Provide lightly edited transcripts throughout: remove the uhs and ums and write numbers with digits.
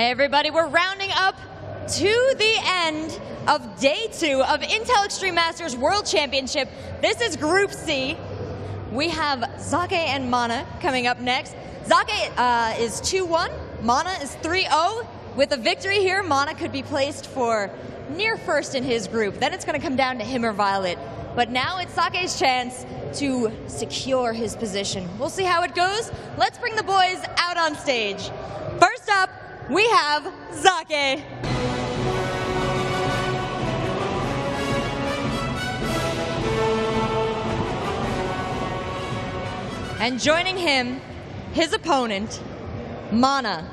Hey everybody, we're rounding up to the end of Day 2 of Intel Extreme Masters World Championship. This is Group C. We have Zake and Mana coming up next. Zake is 2-1, Mana is 3-0. With a victory here, Mana could be placed for near first in his group. Then it's going to come down to him or Violet. But now it's Sake's chance to secure his position. We'll see how it goes. Let's bring the boys out on stage. First up, we have Zake. And joining him, his opponent, Mana.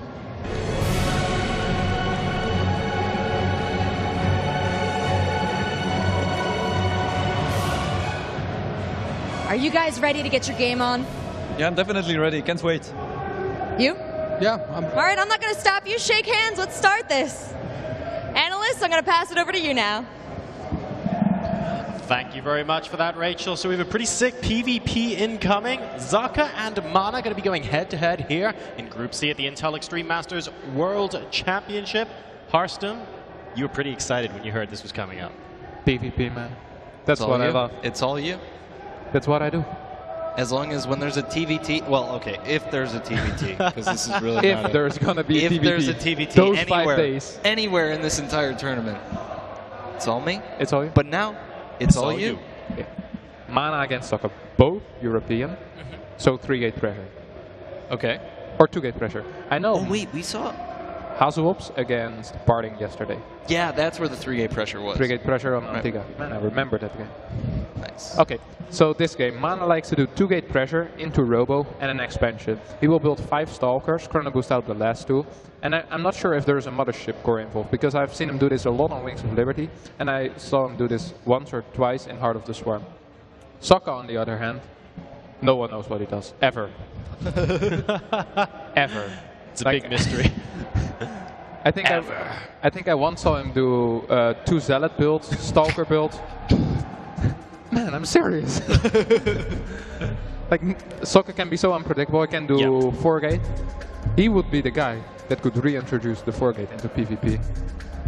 Are you guys ready to get your game on? Yeah, I'm definitely ready. Can't wait. You? Yeah. All right, I'm not going to stop you. Shake hands. Let's start this. Analysts, I'm going to pass it over to you now. Thank you very much for that, Rachel. So we have a pretty sick PvP incoming. Zake and Mana going to be going head-to-head here in Group C at the Intel Extreme Masters World Championship. Harstum, you were pretty excited when you heard this was coming up. PvP, man. That's what I love. It's all you. That's what I do. As long as when there's a TVT, well, okay, if there's a TVT, because this is really If there's going to be a TVT. If there's a TVT those anywhere, 5 days. anywhere in this entire tournament, it's all me. It's all you? But now, it's all you. Yeah. Mana against Soccer, both European, so 3-gate pressure. Okay. Or 2-gate pressure. I know. Oh, wait, we saw... Hazuops against Parting yesterday. Yeah, that's where the 3-gate pressure was. 3-gate pressure on Right. Antigua. Man, I remember that game. Nice. Okay, so this game, Mana likes to do 2-gate pressure into Robo and an expansion. He will build 5 Stalkers, Chrono Boost out the last 2. And I'm not sure if there's a Mothership core involved, because I've seen him do this a lot on Wings of Liberty, and I saw him do this once or twice in Heart of the Swarm. Sokka, on the other hand, no one knows what he does, ever. Ever. It's a big mystery. I think I once saw him do 2 Zealot builds, Stalker builds. Man, I'm serious. Like, Sokka can be so unpredictable. He can do 4-gate. He would be the guy that could reintroduce the 4-gate into PvP.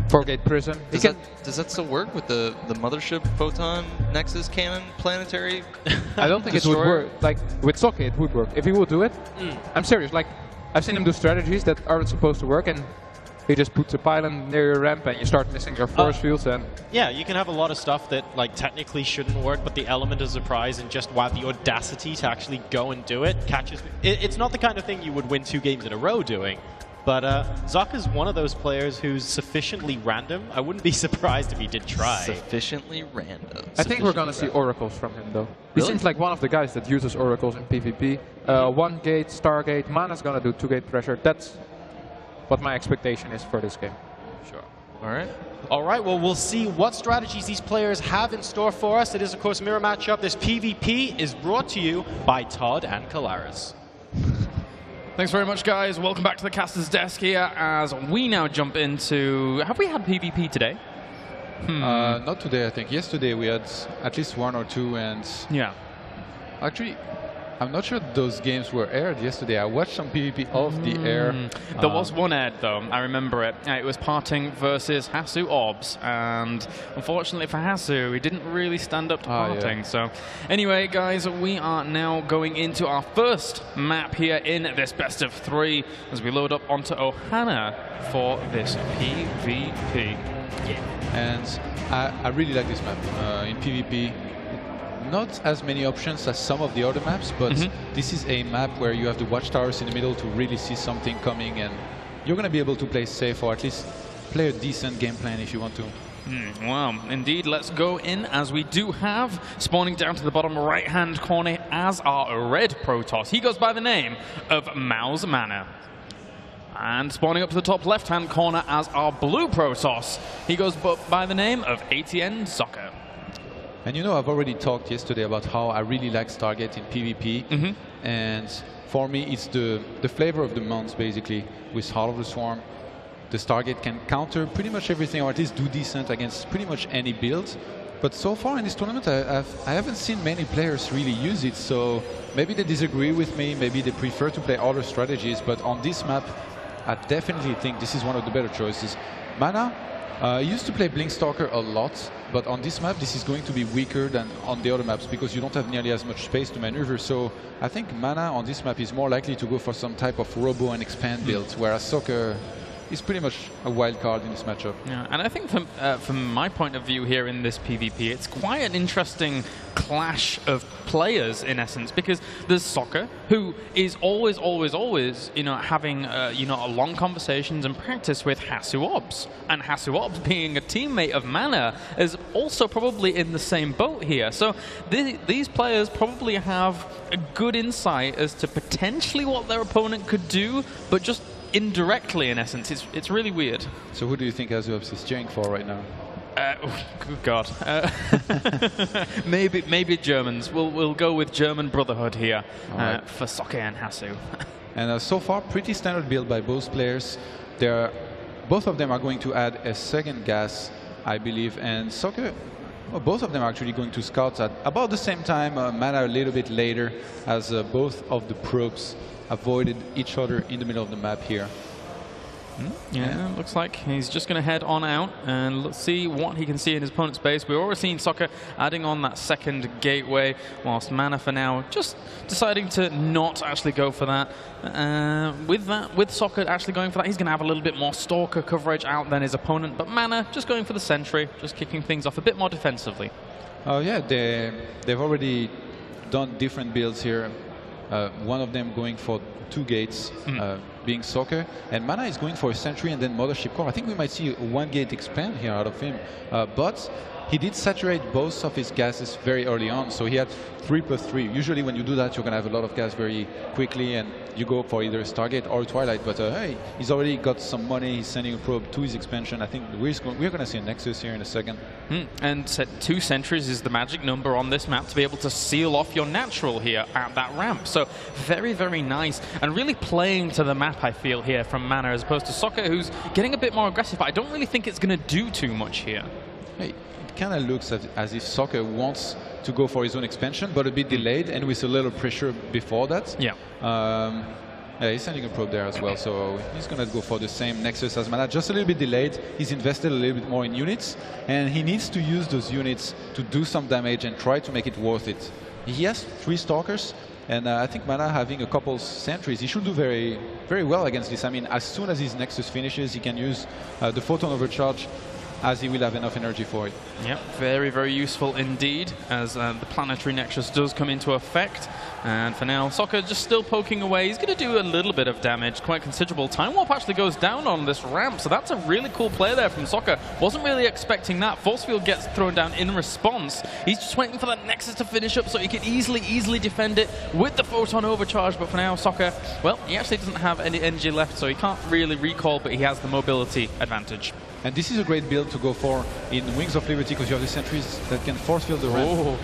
4-gate Prism. Does that still work with the Mothership Photon Nexus Cannon Planetary? I don't think it would work. Like, with Sokka it would work. If he would do it, I'm serious. Like, I've seen him do strategies that aren't supposed to work, and he just puts a pylon near your ramp and you start missing your force fields. And Yeah, you can have a lot of stuff that like technically shouldn't work, but the element of surprise and just wow, the audacity to actually go and do it catches. It's not the kind of thing you would win 2 games in a row doing, but Zake is one of those players who's sufficiently random. I wouldn't be surprised if he did try. Sufficiently random. I think we're going to see oracles from him, though. He Really? seems like one of the guys that uses oracles in PvP. 1-gate, Stargate, Mana's going to do 2-gate pressure. That's what my expectation is for this game. Sure. All right. All right, well, we'll see what strategies these players have in store for us. It is, of course, Mirror Matchup. This PvP is brought to you by Todd and Kalaris. Thanks very much, guys. Welcome back to the caster's desk here as we now jump into... Have we had PvP today? Not today, I think. Yesterday we had at least 1 or 2, and Yeah. actually, I'm not sure those games were aired yesterday. I watched some PvP off the air. There was one aired, though. I remember it. It was Parting versus Hasu Orbs, and unfortunately for Hasu, he didn't really stand up to Parting. Yeah. So, anyway, guys, we are now going into our first map here in this best of 3 as we load up onto Ohana for this PvP. And I really like this map. In PvP, not as many options as some of the other maps, but this is a map where you have the watchtowers in the middle to really see something coming, and you're going to be able to play safe, or at least play a decent game plan if you want to. Well, indeed, let's go in as we do have, spawning down to the bottom right-hand corner as our red Protoss. He goes by the name of Mouse Manor. And spawning up to the top left-hand corner as our blue Protoss. He goes by the name of ATN Soccer. And you know, I've already talked yesterday about how I really like Stargate in PvP. And for me, it's the flavor of the month, basically, with Heart of the Swarm. The Stargate can counter pretty much everything, or at least do decent against pretty much any build. But so far in this tournament, I haven't seen many players really use it, so maybe they disagree with me, maybe they prefer to play other strategies, but on this map, I definitely think this is one of the better choices. Mana used to play Blinkstalker a lot, but on this map, this is going to be weaker than on the other maps because you don't have nearly as much space to maneuver. So I think Mana on this map is more likely to go for some type of Robo and Expand build, whereas Soccer is pretty much a wild card in this matchup. Yeah, and I think from my point of view here in this PvP, it's quite an interesting clash of players in essence, because there's Soccer, who is always, you know, having you know, long conversations and practice with Hasuobs, and Hasuobs, being a teammate of Mana, is also probably in the same boat here. So these players probably have a good insight as to potentially what their opponent could do, but just indirectly, in essence. It's really weird. So who do you think Hasuobs is cheering for right now? Good God. Maybe Germans. We'll go with German Brotherhood here right. for Soccer and Hasu. And so far, pretty standard build by both players. Both of them are going to add a second gas, I believe, and Soccer, well, both of them are actually going to scout at about the same time, Mana a little bit later, as both of the probes avoided each other in the middle of the map here. Yeah, looks like he's just going to head on out and let's see what he can see in his opponent's base. We've already seen Soccer adding on that second gateway, whilst Mana for now just deciding to not actually go for that. With Soccer actually going for that, he's going to have a little bit more Stalker coverage out than his opponent, but Mana just going for the sentry, just kicking things off a bit more defensively. Oh yeah, they've already done different builds here. One of them going for 2 gates, being Soccer, and Mana is going for a sentry and then Mothership Core. I think we might see a 1-gate expand here out of him, but he did saturate both of his gases very early on, so he had 3+3. Usually when you do that, you're going to have a lot of gas very quickly, and you go for either a Stargate or a Twilight, but hey, he's already got some money, he's sending a probe to his expansion. I think we're going to see a Nexus here in a second. And 2 sentries is the magic number on this map to be able to seal off your natural here at that ramp. So very, very nice, and really playing to the map, I feel, here from Mana, as opposed to Soccer, who's getting a bit more aggressive, but I don't really think it's going to do too much here. Hey, it kind of looks as if Soccer wants to go for his own expansion, but a bit delayed and with a little pressure before that. Yeah. Yeah, he's sending a probe there as well, so he's going to go for the same Nexus as Mana, just a little bit delayed. He's invested a little bit more in units, and he needs to use those units to do some damage and try to make it worth it. He has 3 Stalkers, and I think Mana having a couple sentries, he should do very, very well against this. I mean, as soon as his Nexus finishes, he can use the Photon Overcharge, as he will have enough energy for it. Yep, very, very useful indeed, as the Planetary Nexus does come into effect. And for now, Soccer just still poking away. He's going to do a little bit of damage, quite considerable. Time Warp actually goes down on this ramp, so that's a really cool play there from Soccer. Wasn't really expecting that. Force Field gets thrown down in response. He's just waiting for that Nexus to finish up so he can easily defend it with the Photon Overcharge. But for now, Soccer, well, he actually doesn't have any energy left, so he can't really recall, but he has the mobility advantage. And this is a great build to go for in Wings of Liberty, because you have the sentries that can force field the ramp. Oh.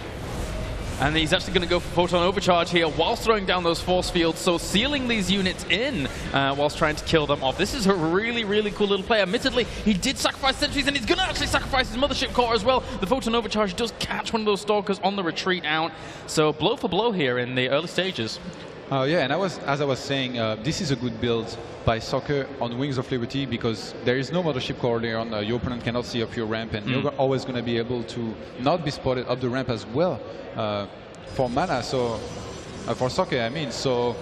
And he's actually going to go for Photon Overcharge here whilst throwing down those force fields, so sealing these units in whilst trying to kill them off. This is a really, really cool little play. Admittedly, he did sacrifice sentries, and he's going to actually sacrifice his Mothership Core as well. The Photon Overcharge does catch one of those Stalkers on the retreat out. So blow for blow here in the early stages. Yeah, and as I was saying, this is a good build by Soccer on Wings of Liberty, because there is no Mothership Core there on. Your opponent cannot see up your ramp, and you're always going to be able to not be spotted up the ramp as well for Mana. So for Soccer, I mean. So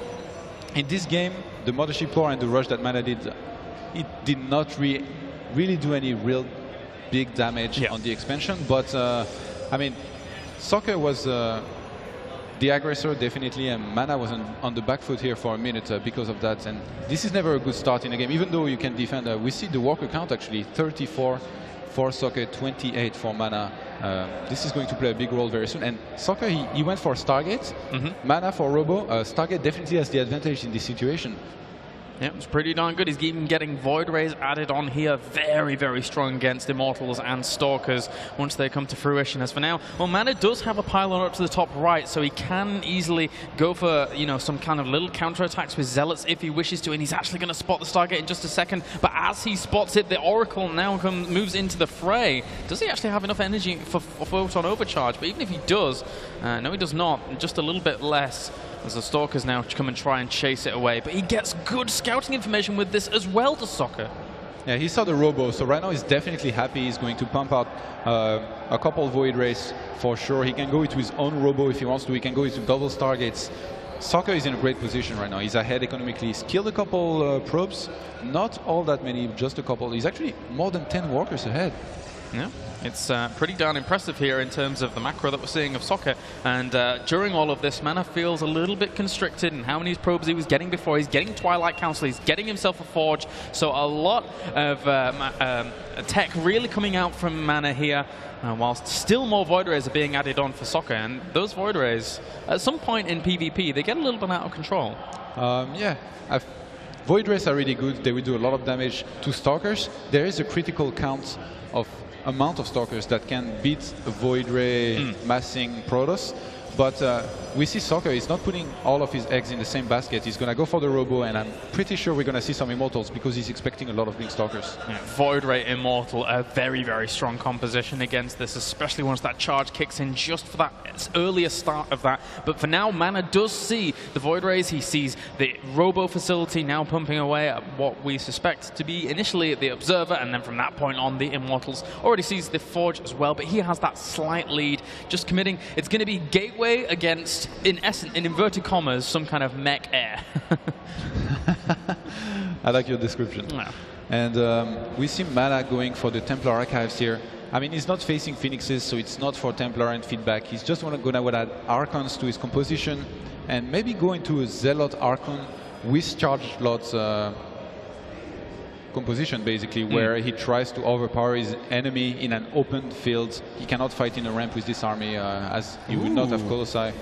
in this game, the Mothership Core and the rush that Mana did, it did not really do any real big damage on the expansion. But I mean, Soccer was the aggressor, definitely, and Mana was on the back foot here for a minute because of that. And this is never a good start in a game, even though you can defend. We see the worker count actually 34 for Soccer, 28 for Mana. This is going to play a big role very soon. And Soccer, he went for Stargate, Mana for Robo. Stargate definitely has the advantage in this situation. Yeah, it's pretty darn good. He's even getting Void Rays added on here. Very, very strong against Immortals and Stalkers once they come to fruition. As for now, well, Mana does have a pylon up to the top right, so he can easily go for, you know, some kind of little counterattacks with Zealots if he wishes to, and he's actually going to spot the Stargate in just a second. But as he spots it, the Oracle now moves into the fray. Does he actually have enough energy for Photon Overcharge? But even if he does, no, he does not. Just a little bit less. as the Stalkers now come and try and chase it away. But he gets good scouting information with this as well to Soccer. Yeah, he saw the Robo, so right now he's definitely happy. He's going to pump out a couple Void Rays for sure. He can go into his own Robo if he wants to. He can go into double Stargates. Soccer is in a great position right now. He's ahead economically. He's killed a couple probes, not all that many, just a couple. He's actually more than 10 walkers ahead. Yeah, it's pretty darn impressive here in terms of the macro that we're seeing of Soccer. And during all of this, Mana feels a little bit constricted in how many probes he was getting before. He's getting Twilight Council, he's getting himself a Forge. So a lot of tech really coming out from Mana here, whilst still more Void Rays are being added on for Soccer. And those Void Rays, at some point in PvP, they get a little bit out of control. Yeah, Void Rays are really good. They will do a lot of damage to Stalkers. There is a critical count of amount of Stalkers that can beat a Void Ray massing Protoss. But we see Soccer is not putting all of his eggs in the same basket. He's going to go for the Robo, and I'm pretty sure we're going to see some Immortals because he's expecting a lot of big Stalkers. Yeah, Void Ray Immortal, a very, very strong composition against this, especially once that charge kicks in just for that earlier start of that. But for now, Mana does see the Void Rays. He sees the Robo facility now pumping away at what we suspect to be initially the Observer, and then from that point on, the Immortals. Already sees the Forge as well, but he has that slight lead, just committing. It's going to be Gateway against, in essence, in inverted commas, some kind of mech air. I like your description. Yeah. And we see Mana going for the Templar Archives here. I mean, he's not facing Phoenixes, so it's not for Templar and feedback. He's just going to add Archons to his composition and maybe go into a Zealot Archon with Charged Lord's composition, basically, where he tries to overpower his enemy in an open field. He cannot fight in a ramp with this army, as he would not have Colossi.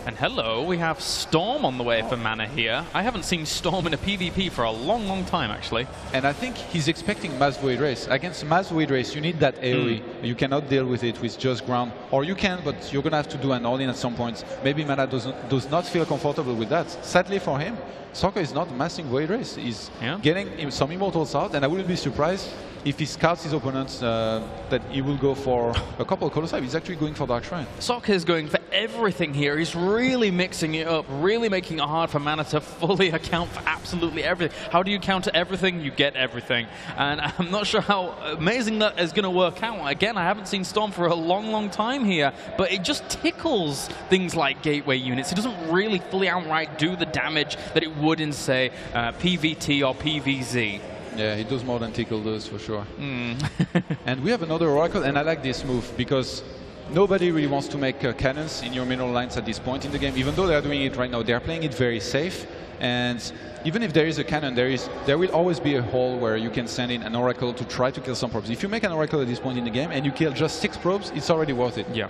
And hello, we have Storm on the way for Mana here. I haven't seen Storm in a PvP for a long, long time, actually. And I think he's expecting Mass Void Race. Against Mass Void Race, you need that AoE. You cannot deal with it with just ground. Or you can, but you're going to have to do an all-in at some point. Maybe Mana does not feel comfortable with that. Sadly for him, Soccer is not massing Void Race. He's getting some Immortals out, and I wouldn't be surprised if he scouts his opponents that he will go for a couple of Colossi. He's actually going for Dark Shrine. Soccer is going for everything here. He's really mixing it up, really making it hard for Mana to fully account for absolutely everything. How do you counter everything? You get everything. And I'm not sure how amazing that is going to work out. Again, I haven't seen Storm for a long, long time here, but it just tickles things like Gateway units. It doesn't really fully outright do the damage that it would in, say, PVT or PVZ. Yeah, he does more than tickle those for sure. And we have another Oracle, and I like this move because nobody really wants to make cannons in your mineral lines at this point in the game, even though they're doing it right now. They're playing it very safe, and even if there is a cannon, there will always be a hole where you can send in an Oracle to try to kill some probes. If you make an Oracle at this point in the game and you kill just 6 probes, it's already worth it. Yeah.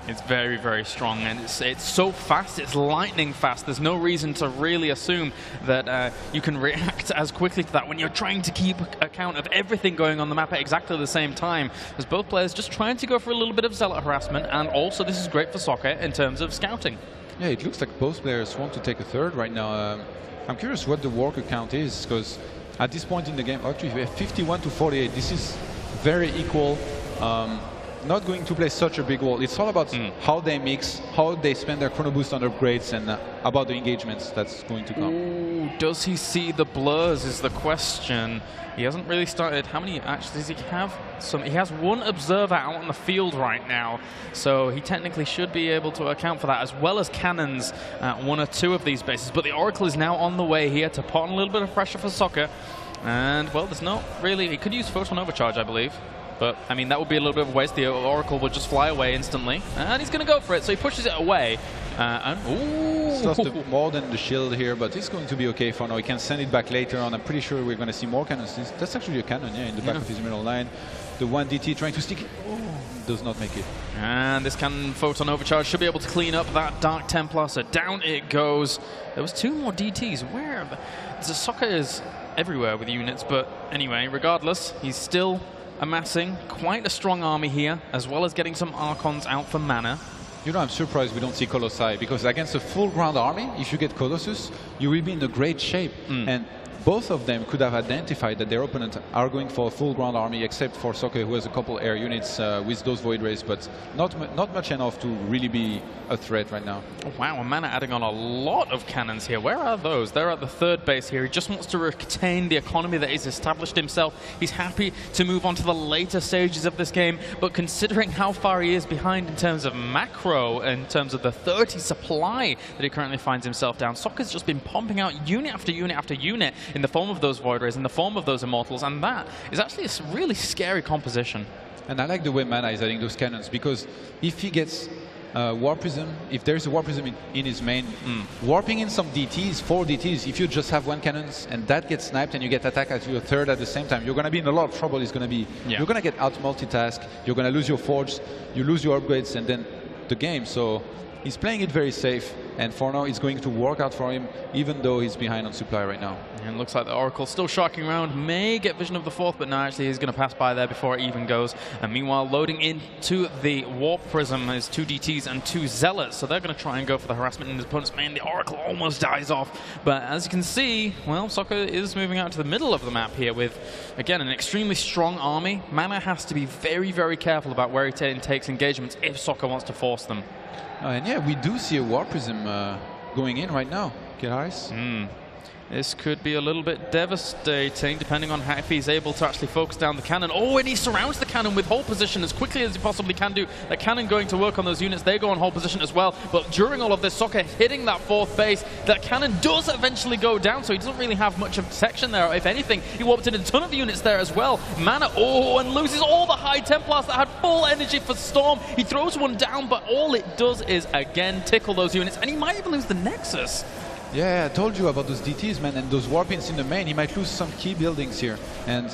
It's very, very strong, and it's so fast, it's lightning fast. There's no reason to really assume that you can react as quickly to that when you're trying to keep account of everything going on the map at exactly the same time, as both players just trying to go for a little bit of Zealot harassment, and also this is great for Soccer in terms of scouting. Yeah, it looks like both players want to take a third right now. I'm curious what the Walker count is, because at this point in the game, actually we have 51 to 48. This is very equal. Not going to play such a big wall. It's all about how they mix, how they spend their Chrono Boost on upgrades, and about the engagements that's going to come. Ooh, does he see the blurs is the question. He hasn't really started. How many actually does he have? He has 1 Observer out on the field right now, so he technically should be able to account for that, as well as cannons at 1 or 2 of these bases. But the Oracle is now on the way here to put on a little bit of pressure for Soccer. And, well, there's not really... He could use Photon Overcharge, I believe. But, I mean, that would be a little bit of a waste. The Oracle would just fly away instantly. And he's going to go for it, so he pushes it away. It's just more than the shield here, but it's going to be okay for now. He can send it back later on. I'm pretty sure we're going to see more cannons. That's actually a cannon, in the back of his middle line. The 1 DT trying to stick it. Does not make it. And this cannon Photon Overcharge should be able to clean up that Dark Templar, so down it goes. There was 2 more DTs. Where? The Soccer is everywhere with units, but anyway, regardless, he's still amassing quite a strong army here, as well as getting some Archons out for Mana. You know, I'm surprised we don't see Colossi, because against a full ground army, if you get Colossus, you will be in a great shape. And both of them could have identified that their opponent are going for a full ground army, except for Soccer, who has a couple air units with those Void Rays, but not much enough to really be a threat right now. Oh, wow, and Mana adding on a lot of cannons here. Where are those? They're at the third base here. He just wants to retain the economy that he's established himself. He's happy to move on to the later stages of this game, but considering how far he is behind in terms of macro, in terms of the 30 supply that he currently finds himself down, Soccer's just been pumping out unit after unit after unit in the form of those Void Rays, in the form of those Immortals, and that is actually a really scary composition. And I like the way Mana is adding those cannons, because if he gets War Prism, if there's a War Prism in his main, warping in some DTs, 4 DTs, if you just have 1 cannons and that gets sniped and you get attacked at your third at the same time, you're going to be in a lot of trouble. It's going to be, you're going to get out multitask, you're going to lose your forge, you lose your upgrades, and then the game. So he's playing it very safe, and for now it's going to work out for him, even though he's behind on supply right now. And it looks like the Oracle still sharking around, may get vision of the 4th, but no, actually he's going to pass by there before it even goes. And meanwhile, loading into the Warp Prism is 2 DTs and 2 Zealots, so they're going to try and go for the harassment in his opponent's main. The Oracle almost dies off, but as you can see, well, Soccer is moving out to the middle of the map here with, again, an extremely strong army. Mana has to be very, very careful about where he takes engagements if Soccer wants to force them. And yeah, we do see a War Prism going in right now, Kelaris. This could be a little bit devastating, depending on how, if he's able to actually focus down the cannon. Oh, and he surrounds the cannon with hold position as quickly as he possibly can do. The cannon going to work on those units. They go on hold position as well. But during all of this, Soccer hitting that 4th base, that cannon does eventually go down, so he doesn't really have much of protection there. If anything, he warped in a ton of units there as well. Mana, and loses all the High Templars that had full energy for Storm. He throws one down, but all it does is, again, tickle those units, and he might even lose the Nexus. Yeah, I told you about those DTs, man, and those warpins in the main. He might lose some key buildings here, and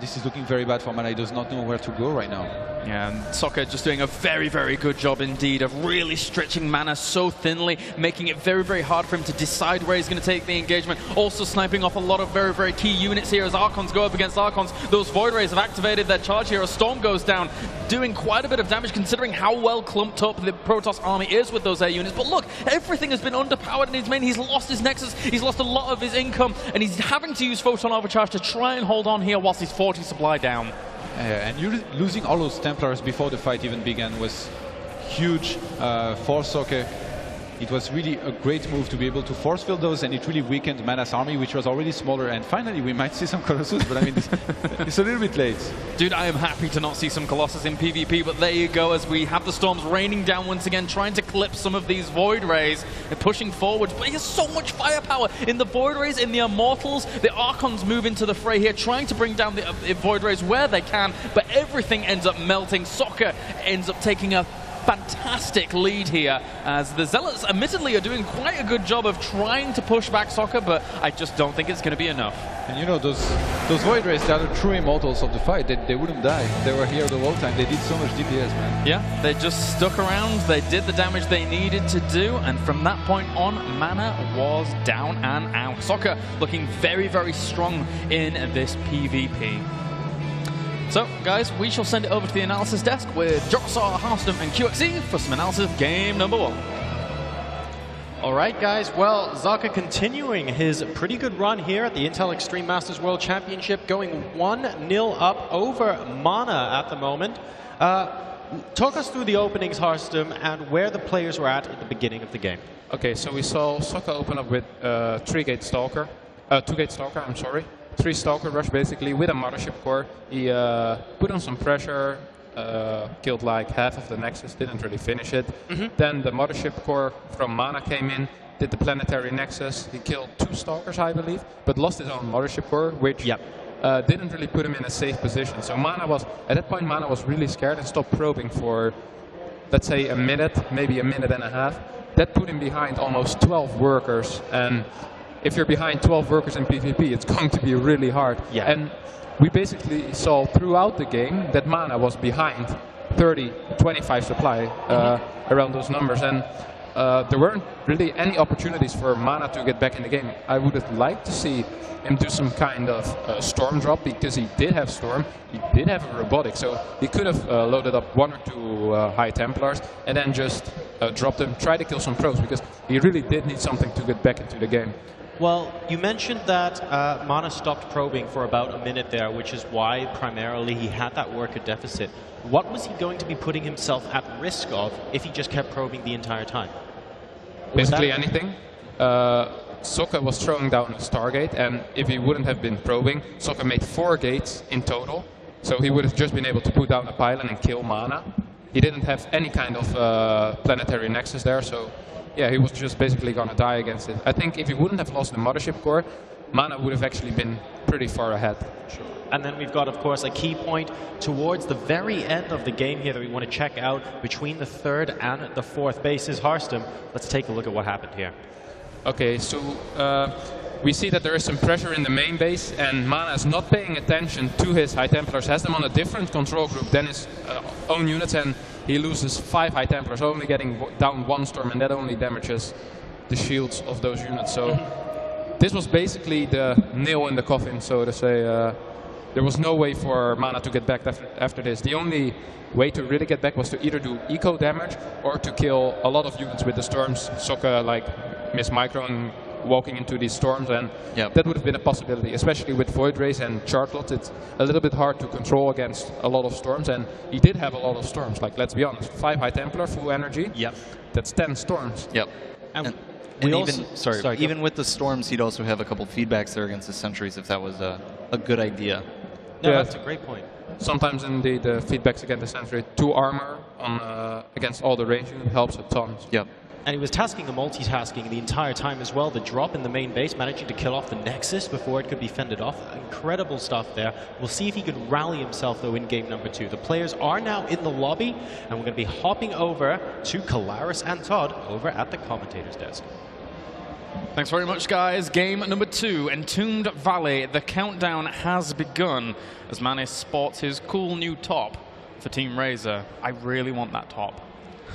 this is looking very bad for Mana. He does not know where to go right now. Yeah, and Soccer just doing a very, very good job indeed of really stretching Mana so thinly, making it very, very hard for him to decide where he's going to take the engagement. Also sniping off a lot of very, very key units here as Archons go up against Archons. Those Void Rays have activated their charge here. A Storm goes down, doing quite a bit of damage considering how well clumped up the Protoss army is with those air units. But look, everything has been underpowered in his main. He's lost his Nexus, he's lost a lot of his income, and he's having to use Photon Overcharge to try and hold on here whilst he's 40 supply down. And you losing all those Templars before the fight even began was huge for Soccer. It was really a great move to be able to force field those, and it really weakened Mana's army, which was already smaller. And finally, we might see some Colossus, but I mean, it's a little bit late. Dude, I am happy to not see some Colossus in PvP, but there you go, as we have the Storms raining down once again, trying to clip some of these Void Rays. They're pushing forward, but he has so much firepower in the Void Rays, in the Immortals. The Archons move into the fray here, trying to bring down the Void Rays where they can, but everything ends up melting. Soccer ends up taking a fantastic lead here, as the Zealots admittedly are doing quite a good job of trying to push back Soccer, but I just don't think it's going to be enough. And you know, those Void Rays, they are the true Immortals of the fight. They wouldn't die. They were here the whole time. They did so much DPS, man. Yeah, they just stuck around. They did the damage they needed to do, and from that point on, Mana was down and out. Soccer looking very, very strong in this PvP. So, guys, we shall send it over to the analysis desk with Joksar, Harston, and QXE for some analysis of game number 1. All right, guys. Well, Zaka continuing his pretty good run here at the Intel Extreme Masters World Championship, going 1-0 up over Mana at the moment. Talk us through the openings, Harston, and where the players were at the beginning of the game. Okay, so we saw Soccer open up with 2-gate Stalker, I'm sorry. 3 Stalker rush basically with a Mothership Core. He put on some pressure, killed like half of the Nexus, didn't really finish it. Then the Mothership Core from Mana came in, did the Planetary Nexus. He killed 2 Stalkers, I believe, but lost his own Mothership Core, which didn't really put him in a safe position. So Mana was, at that point, Mana was really scared and stopped probing for, let's say, a minute, maybe a minute and a half. That put him behind almost 12 workers, and if you're behind 12 workers in PvP, it's going to be really hard. Yeah. And we basically saw throughout the game that Mana was behind 30, 25 supply, around those numbers. And there weren't really any opportunities for Mana to get back in the game. I would have liked to see him do some kind of Storm drop, because he did have Storm, he did have a Robotic, so he could have loaded up 1 or 2 High Templars and then just dropped them, try to kill some pros, because he really did need something to get back into the game. Well, you mentioned that Mana stopped probing for about a minute there, which is why primarily he had that worker deficit. What was he going to be putting himself at risk of if he just kept probing the entire time? Basically anything. Soccer was throwing down a Stargate, and if he wouldn't have been probing, Soccer made 4 gates in total. So he would have just been able to put down a pylon and kill Mana. He didn't have any kind of planetary nexus there, so yeah, he was just basically going to die against it. I think if he wouldn't have lost the mothership core, Mana would have actually been pretty far ahead. Sure. And then we've got, of course, a key point towards the very end of the game here that we want to check out between the 3rd and the 4th bases. Harstem, let's take a look at what happened here. Okay, so we see that there is some pressure in the main base, and Mana is not paying attention to his High Templars, has them on a different control group than his own units, and he loses 5 High Templars, only getting down 1 storm, and that only damages the shields of those units. So this was basically the nail in the coffin, so to say. There was no way for Mana to get back after this. The only way to really get back was to either do eco damage or to kill a lot of units with the storms. Sokka like Miss Micro and walking into these storms, and that would have been a possibility, especially with Void Rays and Chartlot. It's a little bit hard to control against a lot of storms, and he did have a lot of storms. Like, let's be honest, 5 High Templar, full energy. Yep. That's 10 storms. Yep. And even with the storms, he'd also have a couple feedbacks there against the sentries if that was a good idea. No, that's a great point. Sometimes indeed the feedbacks against the sentry, 2 armor on against all the range unit helps a ton. Yep. And he was tasking the multitasking the entire time as well. The drop in the main base, managing to kill off the Nexus before it could be fended off. Incredible stuff there. We'll see if he could rally himself, though, in game number 2. The players are now in the lobby, and we're going to be hopping over to Kalaris and Todd over at the commentator's desk. Thanks very much, guys. Game number 2, Entombed Valley. The countdown has begun as Manis sports his cool new top for Team Razor. I really want that top.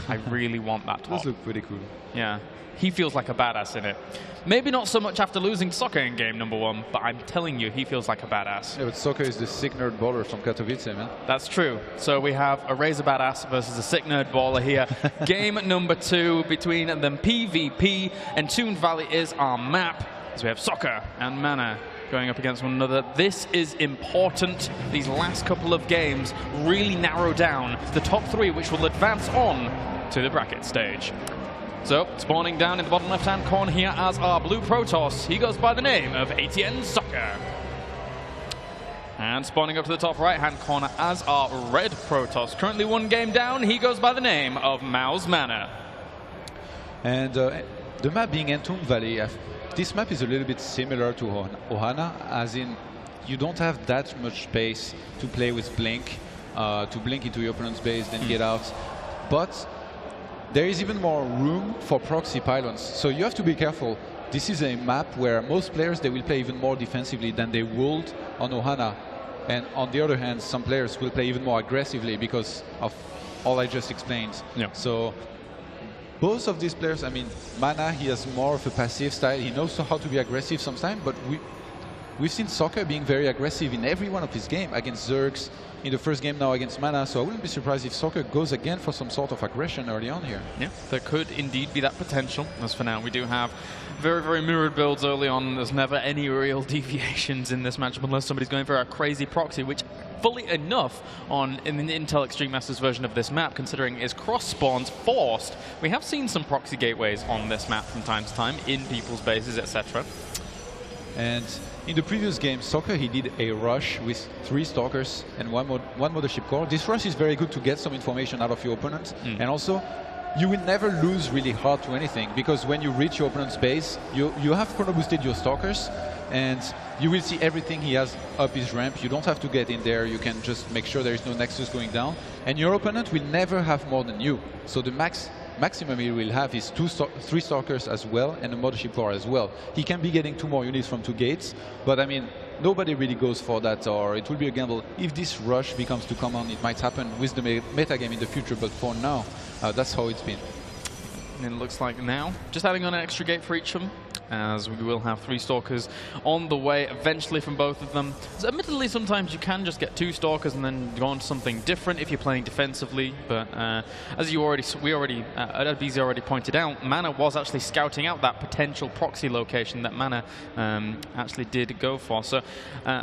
I really want that top. Those look pretty cool. Yeah. He feels like a badass in it. Maybe not so much after losing Soccer in game number 1, but I'm telling you, he feels like a badass. Yeah, but Soccer is the sick nerd baller from Katowice, man. That's true. So we have a Razor badass versus a sick nerd baller here. Game number 2 between them PvP. Entombed Valley is our map, as we have Soccer and Mana going up against one another. This is important. These last couple of games really narrow down the top 3, which will advance on to the bracket stage. So, spawning down in the bottom left-hand corner here as our blue Protoss. He goes by the name of ATN Soccer. And spawning up to the top right-hand corner as our red Protoss. Currently 1 game down. He goes by the name of Mao's Mana. And the map being Entombed Valley, this map is a little bit similar to Ohana, as in you don't have that much space to play with Blink, to blink into your opponent's base, then get out. But there is even more room for proxy pylons, so you have to be careful. This is a map where most players, they will play even more defensively than they would on Ohana. And on the other hand, some players will play even more aggressively because of all I just explained. Yeah. So both of these players, I mean, Mana, he has more of a passive style. He knows how to be aggressive sometimes, but we've seen Soccer being very aggressive in every one of his games, against Zergs, in the first game now against Mana, so I wouldn't be surprised if Soccer goes again for some sort of aggression early on here. Yeah, there could indeed be that potential. As for now, we do have very, very mirrored builds early on. There's never any real deviations in this matchup unless somebody's going for a crazy proxy, which fully enough in the Intel Extreme Masters version of this map, considering is cross spawns forced. We have seen some proxy gateways on this map from time to time in people's bases, etc. And in the previous game, Soccer, he did a rush with 3 Stalkers and one Mothership Core. This rush is very good to get some information out of your opponent. And also, you will never lose really hard to anything, because when you reach your opponent's base, you have chrono boosted your Stalkers, and you will see everything he has up his ramp. You don't have to get in there. You can just make sure there is no Nexus going down. And your opponent will never have more than you. So the maximum he will have is 3 Stalkers as well, and a Mothership Core as well. He can be getting 2 more units from 2 gates, but I mean, nobody really goes for that, or it will be a gamble. If this rush becomes too common, it might happen with the metagame in the future, but for now, that's how it's been. And it looks like now, just adding on an extra gate for each of them. as we will have 3 Stalkers on the way eventually from both of them. So admittedly, sometimes you can just get 2 Stalkers and then go on to something different if you're playing defensively, but as BZ already pointed out, Mana was actually scouting out that potential proxy location that Mana actually did go for. So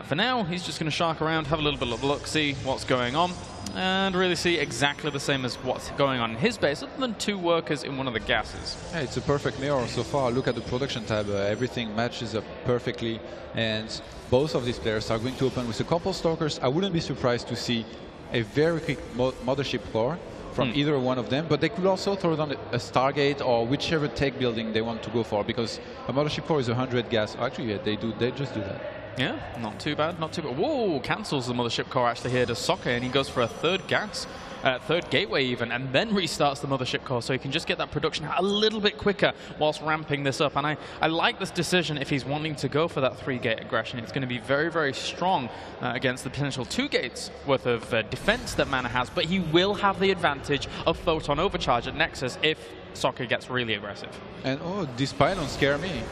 for now, he's just going to shark around, have a little bit of a look, see what's going on, and really see exactly the same as what's going on in his base, other than 2 workers in one of the gases. Yeah, it's a perfect mirror so far. Look at the production tab. Everything matches up perfectly, and both of these players are going to open with a couple Stalkers. I wouldn't be surprised to see a very quick Mothership Core from either one of them, but they could also throw down a Stargate or whichever tech building they want to go for, because a Mothership Core is 100 gas. Actually, yeah, they just do that. Yeah, not too bad, not too bad. Whoa, cancels the Mothership Core actually here to Soccer, and he goes for a 3rd gas, 3rd gateway even, and then restarts the Mothership Core, so he can just get that production a little bit quicker whilst ramping this up. And I like this decision if he's wanting to go for that 3-gate aggression. It's going to be very, very strong against the potential 2 gates worth of defense that Mana has, but he will have the advantage of Photon Overcharge at Nexus if Soccer gets really aggressive. And oh, this pylon scare me.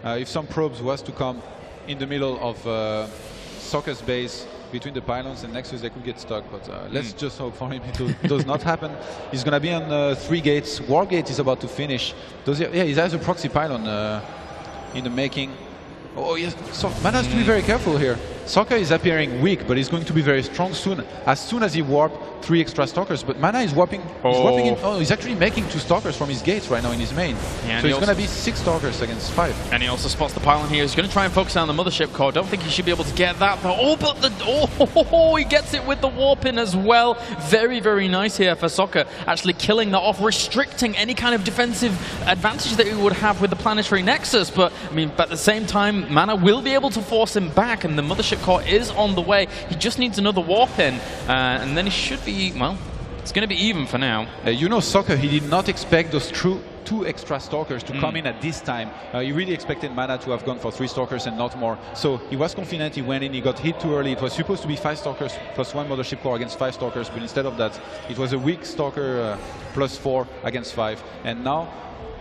If some probes was to come in the middle of Soccer's base between the pylons and Nexus, they could get stuck, but let's just hope for him it does not happen. He's going to be on 3 gates. Wargate is about to finish. Yeah, he has a proxy pylon in the making. Oh yes, so Mana has to be very careful here. Soccer is appearing weak, but he's going to be very strong soon. As soon as he warp 3 extra Stalkers, but Mana is warping. He's actually making 2 Stalkers from his gates right now in his main. Yeah, so he's going to be 6 Stalkers against 5. And he also spots the pylon here. He's going to try and focus on the Mothership Core. Don't think he should be able to get that though. Oh, but he gets it with the warp in as well. Very, very nice here for Soccer, actually killing that off, restricting any kind of defensive advantage that he would have with the Planetary Nexus. But I mean, at the same time, Mana will be able to force him back, and the Mothership Core is on the way. He just needs another warp in, and then he should be, well, it's going to be even for now. You know, Soccer, he did not expect those 2 extra Stalkers to come in at this time. He really expected Mana to have gone for 3 Stalkers and not more. So he was confident, he went in, he got hit too early. It was supposed to be 5 Stalkers plus 1 Mothership Core against 5 Stalkers, but instead of that, it was a weak Stalker plus 4 against 5. And now,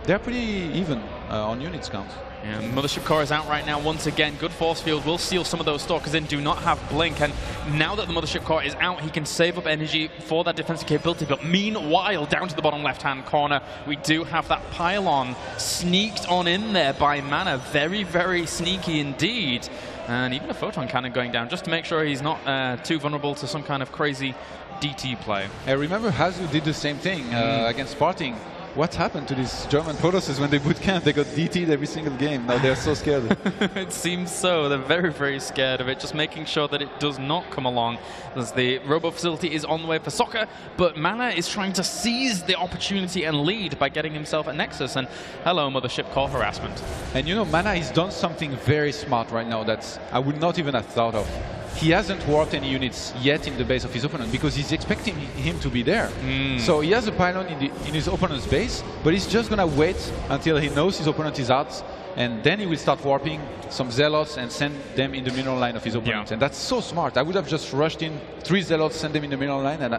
they're pretty even on units count. Yeah, Mothership Core is out right now once again. Good force field will seal some of those Stalkers in, do not have Blink, and now that the Mothership Core is out, he can save up energy for that defensive capability. But meanwhile, down to the bottom left-hand corner, we do have that pylon sneaked on in there by Mana. Very, very sneaky indeed. And even a Photon Cannon going down, just to make sure he's not too vulnerable to some kind of crazy DT play. I remember Hazu did the same thing against Sparting. What happened to these German Protosses when they bootcamp? They got DT'd every single game. Now they're so scared. It seems so. They're very, very scared of it, just making sure that it does not come along, as the Robo facility is on the way for Soccer, but Mana is trying to seize the opportunity and lead by getting himself a Nexus, and hello, Mothership Core harassment. And you know, Mana has done something very smart right now that I would not even have thought of. He hasn't warped any units yet in the base of his opponent because he's expecting him to be there. So he has a pylon in his opponent's base, but he's just going to wait until he knows his opponent is out, and then he will start warping some Zealots and send them in the mineral line of his opponent. And that's so smart. I would have just rushed in 3 Zealots, send them in the mineral line, and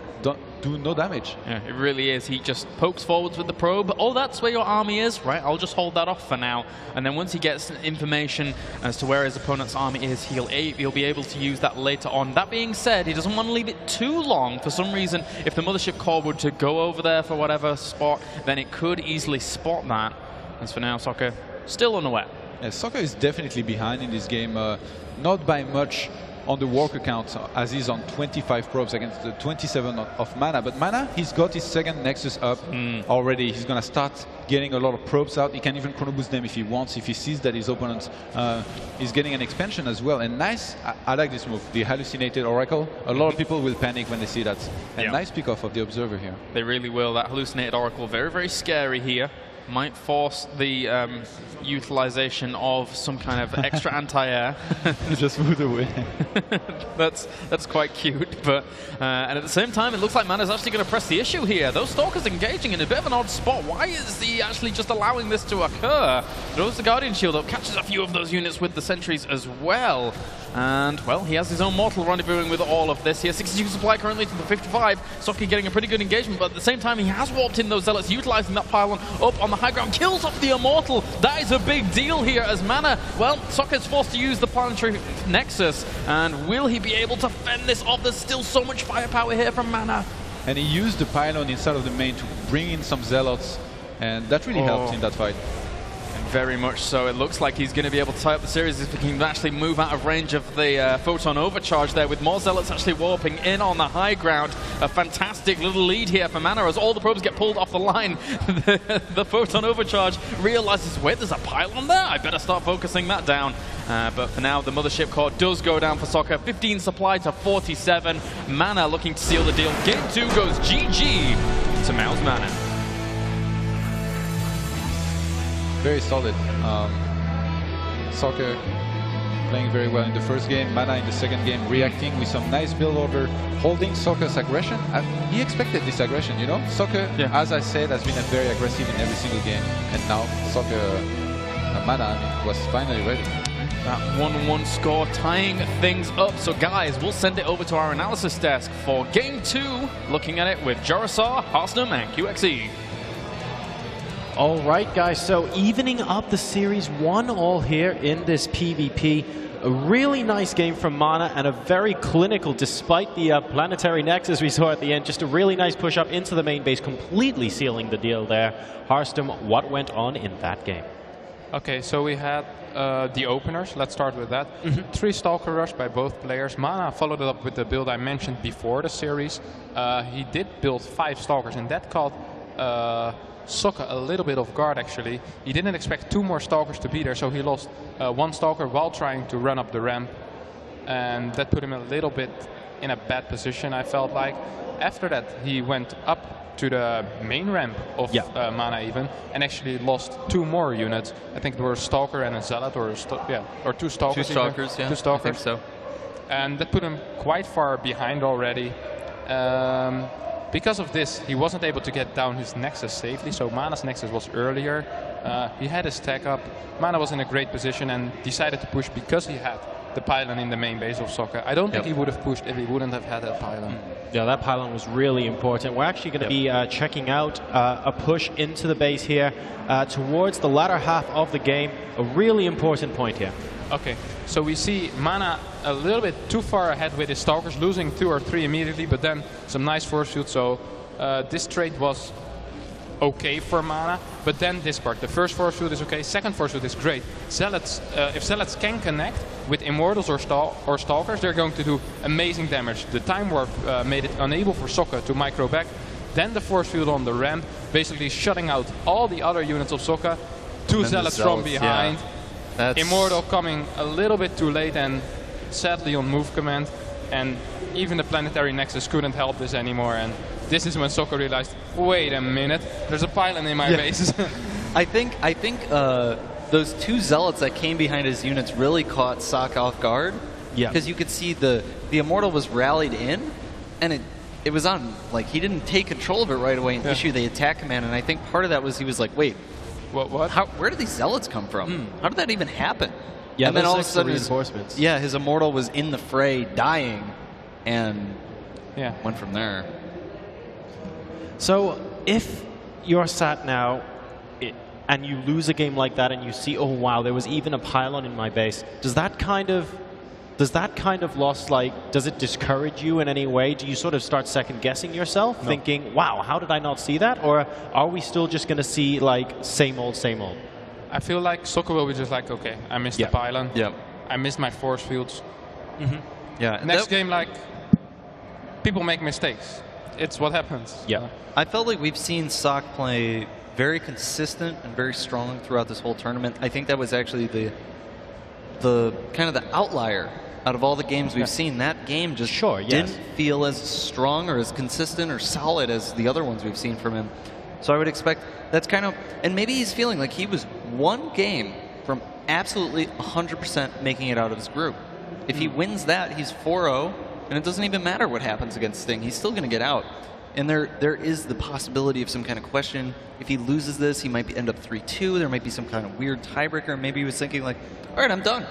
do no damage. Yeah, it really is. He just pokes forwards with the probe. Oh, that's where your army is? Right, I'll just hold that off for now. And then once he gets information as to where his opponent's army is, he'll be able to use that later on. That being said, he doesn't want to leave it too long. For some reason, if the Mothership Core were to go over there for whatever spot, then it could easily spot that. As for now, Soccer still unaware. Yeah, Soccer is definitely behind in this game, not by much on the worker count, as he's on 25 probes against the 27 of Mana. But Mana, he's got his 2nd Nexus up already. He's going to start getting a lot of probes out. He can even chrono boost them if he wants, if he sees that his opponent is getting an expansion as well. And nice, I like this move, the Hallucinated Oracle. A lot of people will panic when they see that. And nice pick off of the Observer here. They really will. That Hallucinated Oracle, very, very scary here. Might force the utilization of some kind of extra anti-air. Just move away. that's quite cute, but and at the same time, it looks like Mana's actually going to press the issue here. Those Stalkers engaging in a bit of an odd spot. Why is he actually just allowing this to occur? Throws the Guardian Shield up, catches a few of those units with the sentries as well. And, well, he has his own mortal rendezvousing with all of this here. 62 supply currently to the 55. Socky getting a pretty good engagement, but at the same time, he has warped in those Zealots, utilizing that pylon up on the high ground, kills off the Immortal. That is a big deal here as Mana, well, Soccer's forced to use the Planetary Nexus, and will he be able to fend this off? There's still so much firepower here from Mana. And he used the pylon inside of the main to bring in some Zealots, and that really helped in that fight. Very much so. It looks like he's going to be able to tie up the series if he can actually move out of range of the Photon Overcharge there, with more Zealots actually warping in on the high ground. A fantastic little lead here for Mana as all the probes get pulled off the line. The Photon Overcharge realizes, wait, there's a pylon there? I better start focusing that down. But for now, the Mothership Core does go down for Soccer. 15 supply to 47. Mana looking to seal the deal. Game 2 goes GG to Mouse Mana. Very solid. Soccer playing very well in the first game, Mana in the second game, reacting with some nice build order, holding Soccer's aggression. He expected this aggression, you know? Soccer, as I said, has been very aggressive in every single game, and now Soccer, Mana, was finally ready. That 1-1 score tying things up. So guys, we'll send it over to our analysis desk for Game 2, looking at it with Jorosaur, Harsnum, and QXE. All right, guys, so evening up the series 1-1 here in this PvP. A really nice game from Mana and a very clinical, despite the Planetary Nexus we saw at the end. Just a really nice push up into the main base, completely sealing the deal there. Harsnum, what went on in that game? Okay, so we had the openers. Let's start with that. 3 Stalker Rush by both players. Mana followed it up with the build I mentioned before the series. He did build 5 Stalkers, and that caught Soccer a little bit off guard, actually. He didn't expect 2 more Stalkers to be there, so he lost 1 Stalker while trying to run up the ramp. And that put him a little bit in a bad position, I felt like. After that, he went up to the main ramp of Mana even, and actually lost 2 more units. I think there were a Stalker and a Zealot, or 2 Stalkers. 2 Stalkers, yeah. 2 Stalkers. I think so. And that put him quite far behind already. Because of this, he wasn't able to get down his Nexus safely, so Mana's Nexus was earlier. He had his tech up. Mana was in a great position and decided to push because he had the pylon in the main base of Soccer. I don't think he would have pushed if he wouldn't have had that pylon. Yeah, that pylon was really important. We're actually going to be checking out a push into the base here towards the latter half of the game. A really important point here. Okay, so we see Mana a little bit too far ahead with his Stalkers, losing 2 or 3 immediately, but then some nice force field. So this trade was okay for Mana, but then this part, the first force field is okay, second force field is great. Zealots, if Zealots can connect with Immortals or Stalkers, they're going to do amazing damage. The Time Warp made it unable for Soccer to micro back. Then the force field on the ramp, basically shutting out all the other units of Soccer. 2 Zealots from behind. Immortal coming a little bit too late and sadly on move command, and even the Planetary Nexus couldn't help this anymore, and this is when Soccer realized, wait a minute, there's a pylon in my base. I think those 2 Zealots that came behind his units really caught Sock off guard. Yeah. Because you could see the Immortal was rallied in, and it was on, like, he didn't take control of it right away and issue the attack command, and I think part of that was he was like, wait, what? Where did these Zealots come from? How did that even happen? Yeah, and then all of a sudden reinforcements. His Immortal was in the fray, dying, and went from there. So if you're sat now and you lose a game like that and you see, oh wow, there was even a pylon in my base, does that kind of loss, like, does it discourage you in any way? Do you sort of start second guessing yourself, thinking, wow, how did I not see that? Or are we still just going to see, like, same old, same old? I feel like Soccer will be just like, okay, I missed the pylon. I missed my force fields. Next game, like, people make mistakes. It's what happens. I felt like we've seen Sock play very consistent and very strong throughout this whole tournament. I think that was actually the kind of the outlier out of all the games we've seen. That game just didn't feel as strong or as consistent or solid as the other ones we've seen from him. So I would expect that's kind of, and maybe he's feeling like he was 1 game from absolutely 100% making it out of his group. If he wins that, he's 4-0, and it doesn't even matter what happens against Sting. He's still going to get out. And there is the possibility of some kind of question. If he loses this, he might end up 3-2. There might be some kind of weird tiebreaker. Maybe he was thinking like, all right, I'm done.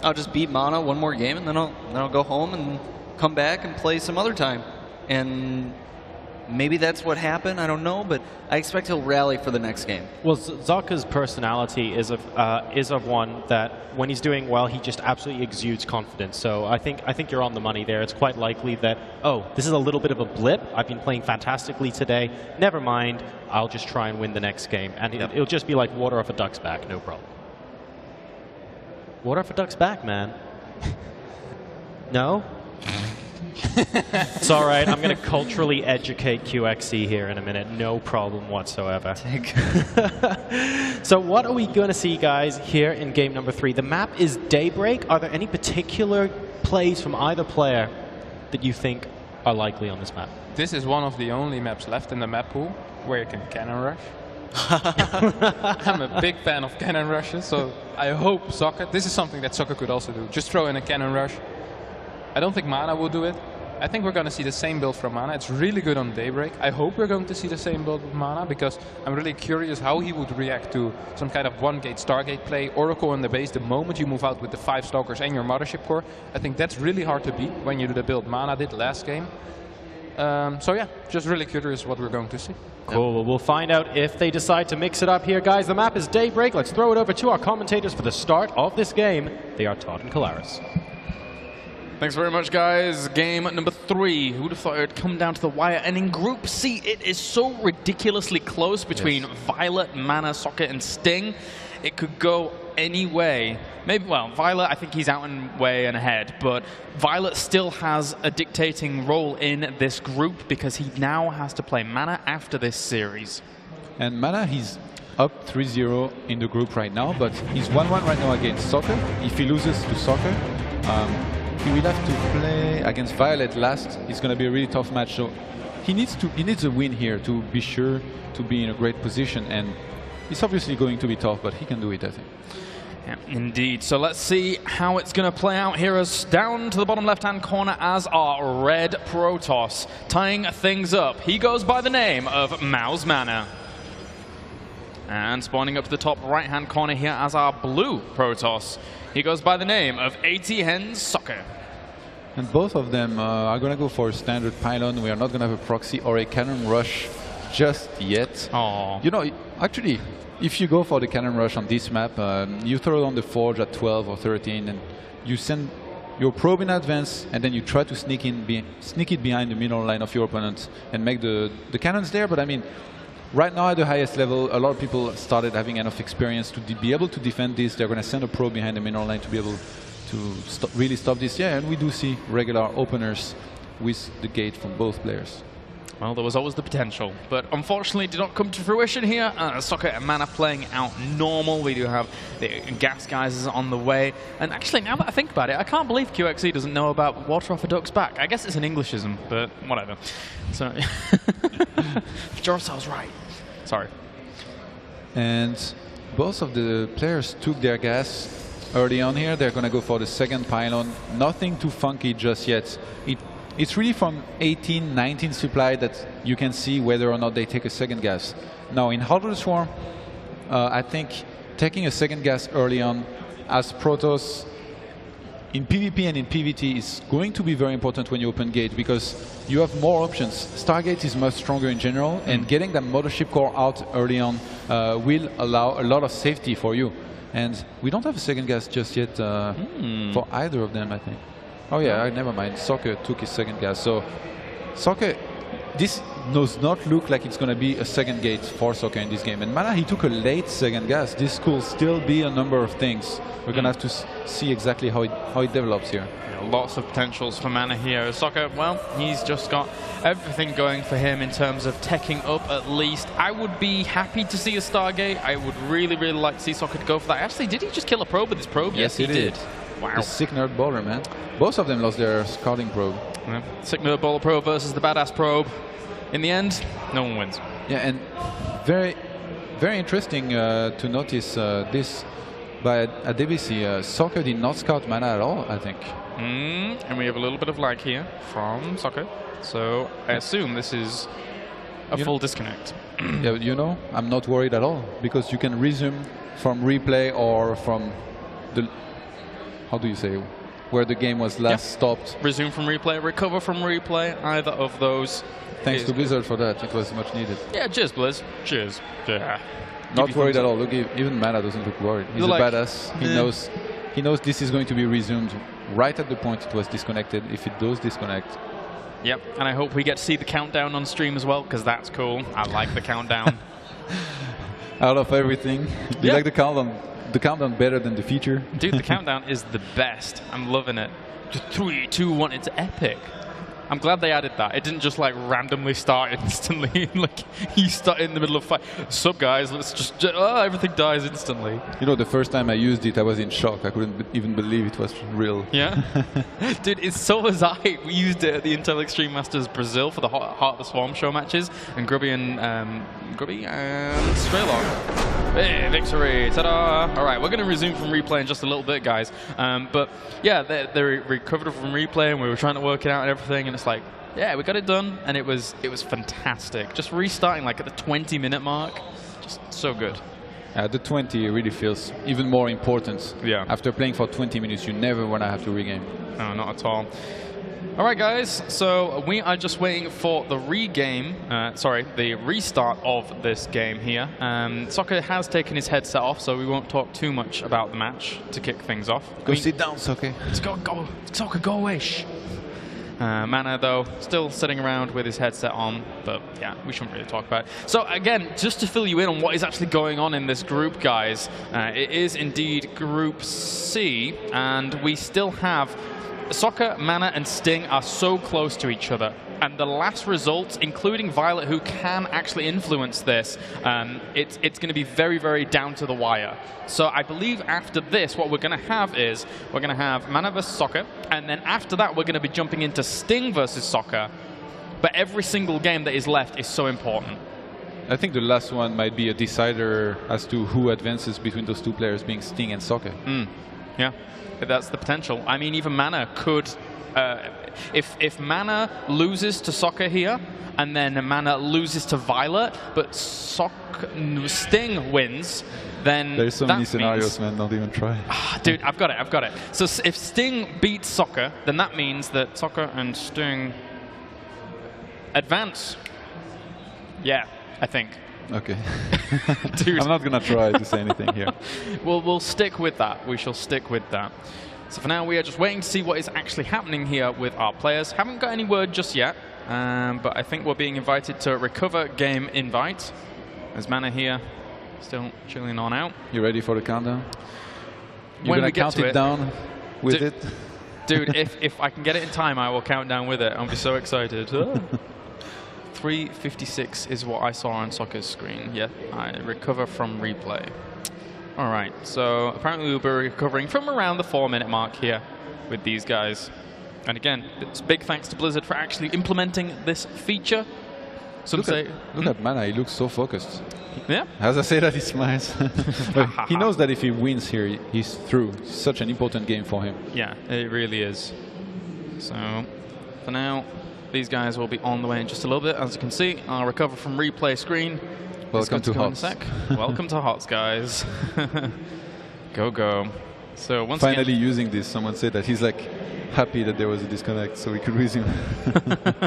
I'll just beat Mana 1 more game, and then I'll go home and come back and play some other time. And maybe that's what happened. I don't know, but I expect he'll rally for the next game. Well, Zaka's personality is of one that when he's doing well, he just absolutely exudes confidence. So I think you're on the money there. It's quite likely that, oh, this is a little bit of a blip. I've been playing fantastically today. Never mind. I'll just try and win the next game. And it'll just be like water off a duck's back, no problem. Water off a duck's back, man. No? It's all right. I'm going to culturally educate QXC here in a minute. No problem whatsoever. So what are we going to see, guys, here in game number 3? The map is Daybreak. Are there any particular plays from either player that you think are likely on this map? This is one of the only maps left in the map pool where you can cannon rush. I'm a big fan of cannon rushes, so I hope Soccer. This is something that Soccer could also do. Just throw in a cannon rush. I don't think Mana will do it. I think we're going to see the same build from Mana. It's really good on Daybreak. I hope we're going to see the same build with Mana, because I'm really curious how he would react to some kind of one-gate Stargate play, Oracle in the base, the moment you move out with the 5 Stalkers and your Mothership Core. I think that's really hard to beat when you do the build Mana did last game. So yeah, just really curious what we're going to see. Cool. Well, we'll find out if they decide to mix it up here, guys. The map is Daybreak. Let's throw it over to our commentators for the start of this game. They are Todd and Kalaris. Thanks very much, guys. Game number 3. Who'd have thought it would come down to the wire? And in Group C, it is so ridiculously close between Violet, Mana, Soccer, and Sting. It could go any way. Maybe, well, Violet, I think he's out and way and ahead, but Violet still has a dictating role in this group because he now has to play Mana after this series. And Mana, he's up 3-0 in the group right now, but he's 1-1 right now against Soccer. If he loses to Soccer, he will have to play against Violet last. It's going to be a really tough match. So he needs a win here to be sure to be in a great position. And it's obviously going to be tough, but he can do it, I think. Yeah, indeed. So let's see how it's going to play out here as down to the bottom left-hand corner as our red Protoss, tying things up. He goes by the name of Mouse Mana. And spawning up to the top right-hand corner here as our blue Protoss. He goes by the name of AT Soccer. And both of them are going to go for a standard pylon. We are not going to have a proxy or a cannon rush just yet. Aww. You know, actually, if you go for the cannon rush on this map, you throw on the forge at 12 or 13, and you send your probe in advance, and then you try to sneak it behind the middle line of your opponent and make the cannons there. But I mean, right now at the highest level, a lot of people started having enough experience to be able to defend this. They're going to send a probe behind the middle line to be able to really stop this. Yeah, and we do see regular openers with the gate from both players. Well, there was always the potential, but unfortunately it did not come to fruition here. Soccer and Mana playing out normal. We do have the gas geysers on the way. And actually, now that I think about it, I can't believe QXC doesn't know about water off a duck's back. I guess it's an Englishism, but whatever. So, Jorsal's right. Sorry. And both of the players took their gas early on here. They're going to go for the second pylon. Nothing too funky just yet. It's really from 18, 19 supply that you can see whether or not they take a second gas. Now, in Heart of the Swarm, I think taking a second gas early on as Protoss in PvP and in PvT is going to be very important when you open gate, because you have more options. Stargate is much stronger in general, and getting that Mothership Core out early on will allow a lot of safety for you. And we don't have a second gas just yet for either of them, I think. Oh yeah, never mind. Soccer took his second gas. So Soccer, this does not look like it's going to be a second gate for Soccer in this game. And Mana, he took a late second gas. This could still be a number of things. We're going to have to see exactly how it develops here. Yeah, lots of potentials for Mana here. Soccer, well, he's just got everything going for him in terms of teching up at least. I would be happy to see a Stargate. I would really, really like to see Soccer to go for that. Actually, did he just kill a probe with his probe? Yes, he did. Wow. The sick nerd bowler, man. Both of them lost their scouting probe. Yeah. Sick nerd bowler probe versus the badass probe. In the end, no one wins. Yeah, and very, very interesting to notice this by Adebisi. Soccer did not scout Mana at all, I think. And we have a little bit of lag here from Soccer. So I assume this is a full disconnect. Yeah, you know, I'm not worried at all, because you can resume from replay or from the, how do you say, where the game was last stopped. Resume from replay, recover from replay, either of those. Thanks is to good. Blizzard for that. It was much needed. Yeah, cheers, Blizz. Cheers. Yeah. Not Give you worried thumbs at up. all. Look, even Mana doesn't look worried. He's You're a like, badass. "Nah." He knows this is going to be resumed right at the point it was disconnected, if it does disconnect. Yep, and I hope we get to see the countdown on stream as well, because that's cool. I like the countdown. Out of everything, do you Yeah. like the countdown? The countdown better than the feature? Dude, the countdown is the best. I'm loving it. Just 3, 2, 1, it's epic. I'm glad they added that. It didn't just like randomly start instantly. Like you start in the middle of fight. Sup guys, let's just everything dies instantly. You know, the first time I used it, I was in shock. I couldn't even believe it was real. Yeah? Dude, it's so was I. We used it at the Intel Extreme Masters Brazil for the Heart of the Swarm show matches, and Grubby and Straylock. Hey, victory! Ta-da! All right, we're going to resume from replay in just a little bit, guys. But yeah, they recovered from replay, and we were trying to work it out and everything, and it's like, yeah, we got it done, and it was fantastic. Just restarting like at the 20-minute mark, just so good. The 20 really feels even more important. Yeah. After playing for 20 minutes, you never want to have to regame. No, not at all. All right, guys. So we are just waiting for the the restart of this game here. Soccer has taken his headset off, so we won't talk too much about the match to kick things off. Go sit down, Soke. Let's go, Soccer, go away. Shh. Mana, though, still sitting around with his headset on, but yeah, we shouldn't really talk about it. So again, just to fill you in on what is actually going on in this group, guys, it is indeed Group C, and we still have Soccer, Mana, and Sting are so close to each other. And the last results, including Violet, who can actually influence this, it's going to be very, very down to the wire. So I believe after this, what we're going to have is, we're going to have Mana versus Soccer, and then after that, we're going to be jumping into Sting versus Soccer. But every single game that is left is so important. I think the last one might be a decider as to who advances between those two players, being Sting and Soke. Yeah, that's the potential. I mean, even Mana could... if Mana loses to Soccer here, and then Mana loses to Violet, but Sting wins, then There's so that many scenarios, means, man. Don't even try. dude, I've got it. So if Sting beats Soccer, then that means that Soccer and Sting advance. Yeah, I think. Okay. Dude. I'm not gonna try to say anything here. We'll stick with that. We shall stick with that. So for now, we are just waiting to see what is actually happening here with our players. Haven't got any word just yet, but I think we're being invited to recover game invite. There's Mana here, still chilling on out. You ready for the countdown? You're When gonna we get count to it it. down with Dude. it? Dude, if I can get it in time, I will count down with it. I'll be so excited. 3:56 is what I saw on Soccer's screen. Yeah, I recover from replay. All right, so apparently we'll be recovering from around the 4-minute mark here with these guys. And again, it's big thanks to Blizzard for actually implementing this feature. Some say, Look at Mana, he looks so focused. yeah, As I say that, he smiles. But he knows that if he wins here, he's through. It's such an important game for him. yeah, it really is. So for now, these guys will be on the way in just a little bit. As you can see, I'll recover from replay screen. Welcome to go in a HOTS. sec. Welcome to HOTS, guys. Go. So once Finally again, using this, someone said that he's like happy that there was a disconnect so we could resume.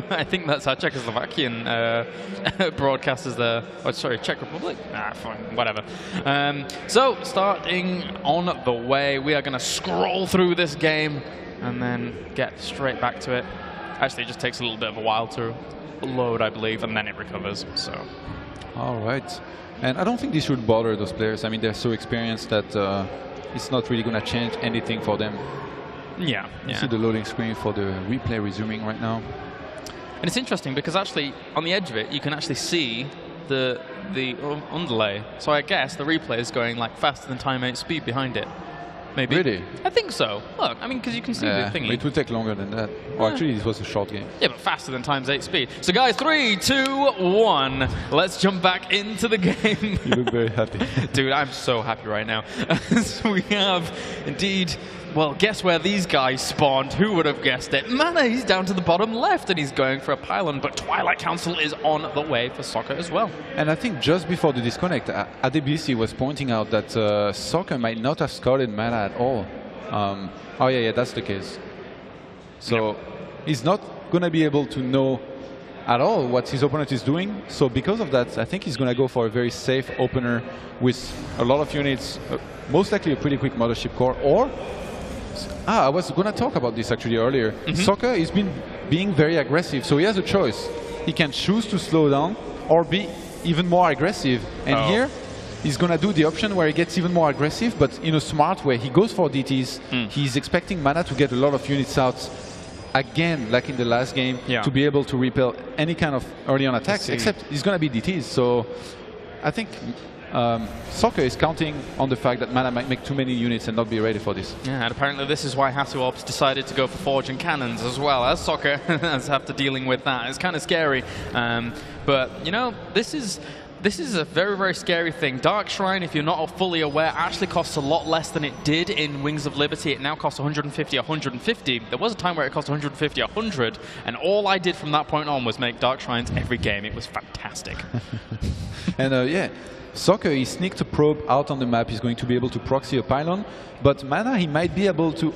I think that's our Czechoslovakian broadcasters there. Oh, sorry, Czech Republic? Ah, fine, whatever. So, starting on the way, we are going to scroll through this game and then get straight back to it. Actually, it just takes a little bit of a while to load, I believe, and then it recovers. So, All right. And I don't think this should bother those players. I mean, they're so experienced that it's not really going to change anything for them. yeah. You see the loading screen for the replay resuming right now. And it's interesting because actually, on the edge of it, you can actually see the underlay. So I guess the replay is going like faster than time 8 speed behind it. Maybe. Really? I think so. Look, I mean, because you can see the thingy. It would take longer than that. Well, actually, it was a short game. Yeah, but faster than times 8 speed. So guys, 3, 2, 1. Let's jump back into the game. You look very happy. Dude, I'm so happy right now. So we have, indeed, well, guess where these guys spawned? Who would have guessed it? Mana, he's down to the bottom left, and he's going for a pylon, but Twilight Council is on the way for Soccer as well. And I think just before the disconnect, ADBC was pointing out that Soccer might not have scouted Mana at all. Oh yeah, that's the case. So he's not going to be able to know at all what his opponent is doing. So because of that, I think he's going to go for a very safe opener with a lot of units, most likely a pretty quick Mothership Core. Or, I was going to talk about this actually earlier. Soccer has been being very aggressive, so he has a choice. He can choose to slow down or be even more aggressive. And here, he's going to do the option where he gets even more aggressive, but in a smart way. He goes for DTs. He's expecting Mana to get a lot of units out again, like in the last game, to be able to repel any kind of early on attacks, except he's going to be DTs. So I think Soccer is counting on the fact that Mana might make too many units and not be ready for this. Yeah, and apparently this is why Hatuops decided to go for Forge and Cannons as well, as Soccer has after dealing with that. It's kind of scary. But, you know, this is a very, very scary thing. Dark Shrine, if you're not fully aware, actually costs a lot less than it did in Wings of Liberty. It now costs 150, 150. There was a time where it cost 150, 100, and all I did from that point on was make Dark Shrines every game. It was fantastic. And yeah, Soccer, he sneaked a probe out on the map. He's going to be able to proxy a pylon, but Mana, he might be able to...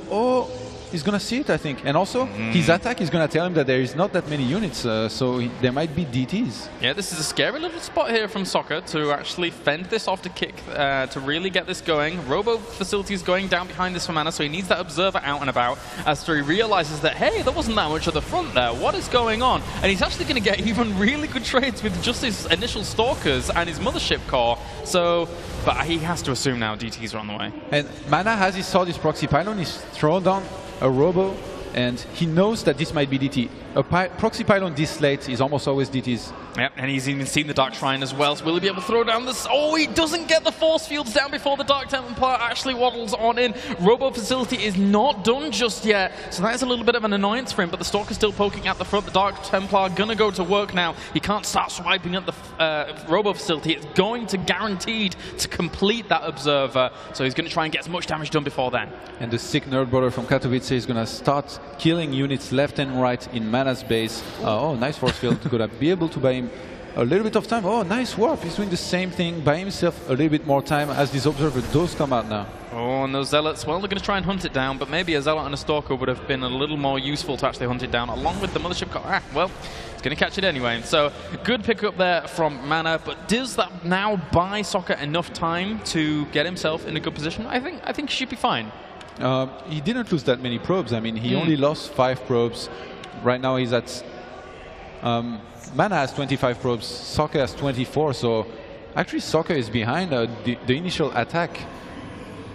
he's going to see it, I think. And also, his attack is going to tell him that there is not that many units, so there might be DTs. Yeah, this is a scary little spot here from Soccer to actually fend this off to kick, to really get this going. Robo Facility is going down behind this for Mana, so he needs that Observer out and about as he realizes that, hey, there wasn't that much at the front there. What is going on? And he's actually going to get even really good trades with just his initial Stalkers and his Mothership Core. So, but he has to assume now DTs are on the way. And Mana, as he saw this proxy pylon, he's thrown down a Robo, and he knows that this might be DT. A proxy pylon this late is almost always DTs. Yep, and he's even seen the Dark Shrine as well, so will he be able to throw down this? Oh, he doesn't get the Force Fields down before the Dark Templar actually waddles on in. Robo Facility is not done just yet, so that is a little bit of an annoyance for him, but the Stalker's still poking at the front. The Dark Templar gonna go to work now. He can't start swiping at the Robo Facility. It's going to guaranteed to complete that Observer, so he's gonna try and get as much damage done before then. And the sick nerd brother from Katowice is gonna start killing units left and right in Mana's base. Oh, nice Force Field. Gonna be able to buy him a little bit of time. Oh, nice warp. He's doing the same thing, buy himself a little bit more time as this Observer does come out now. Oh, and those Zealots, well, they're going to try and hunt it down, but maybe a Zealot and a Stalker would have been a little more useful to actually hunt it down, along with the Mothership Core. Well, it's going to catch it anyway. So, good pickup there from Mana, but does that now buy Soccer enough time to get himself in a good position? I think he should be fine. He didn't lose that many probes. I mean, he only lost 5 probes. Right now he's at... Mana has 25 probes, Soccer has 24, so actually Soccer is behind. The initial attack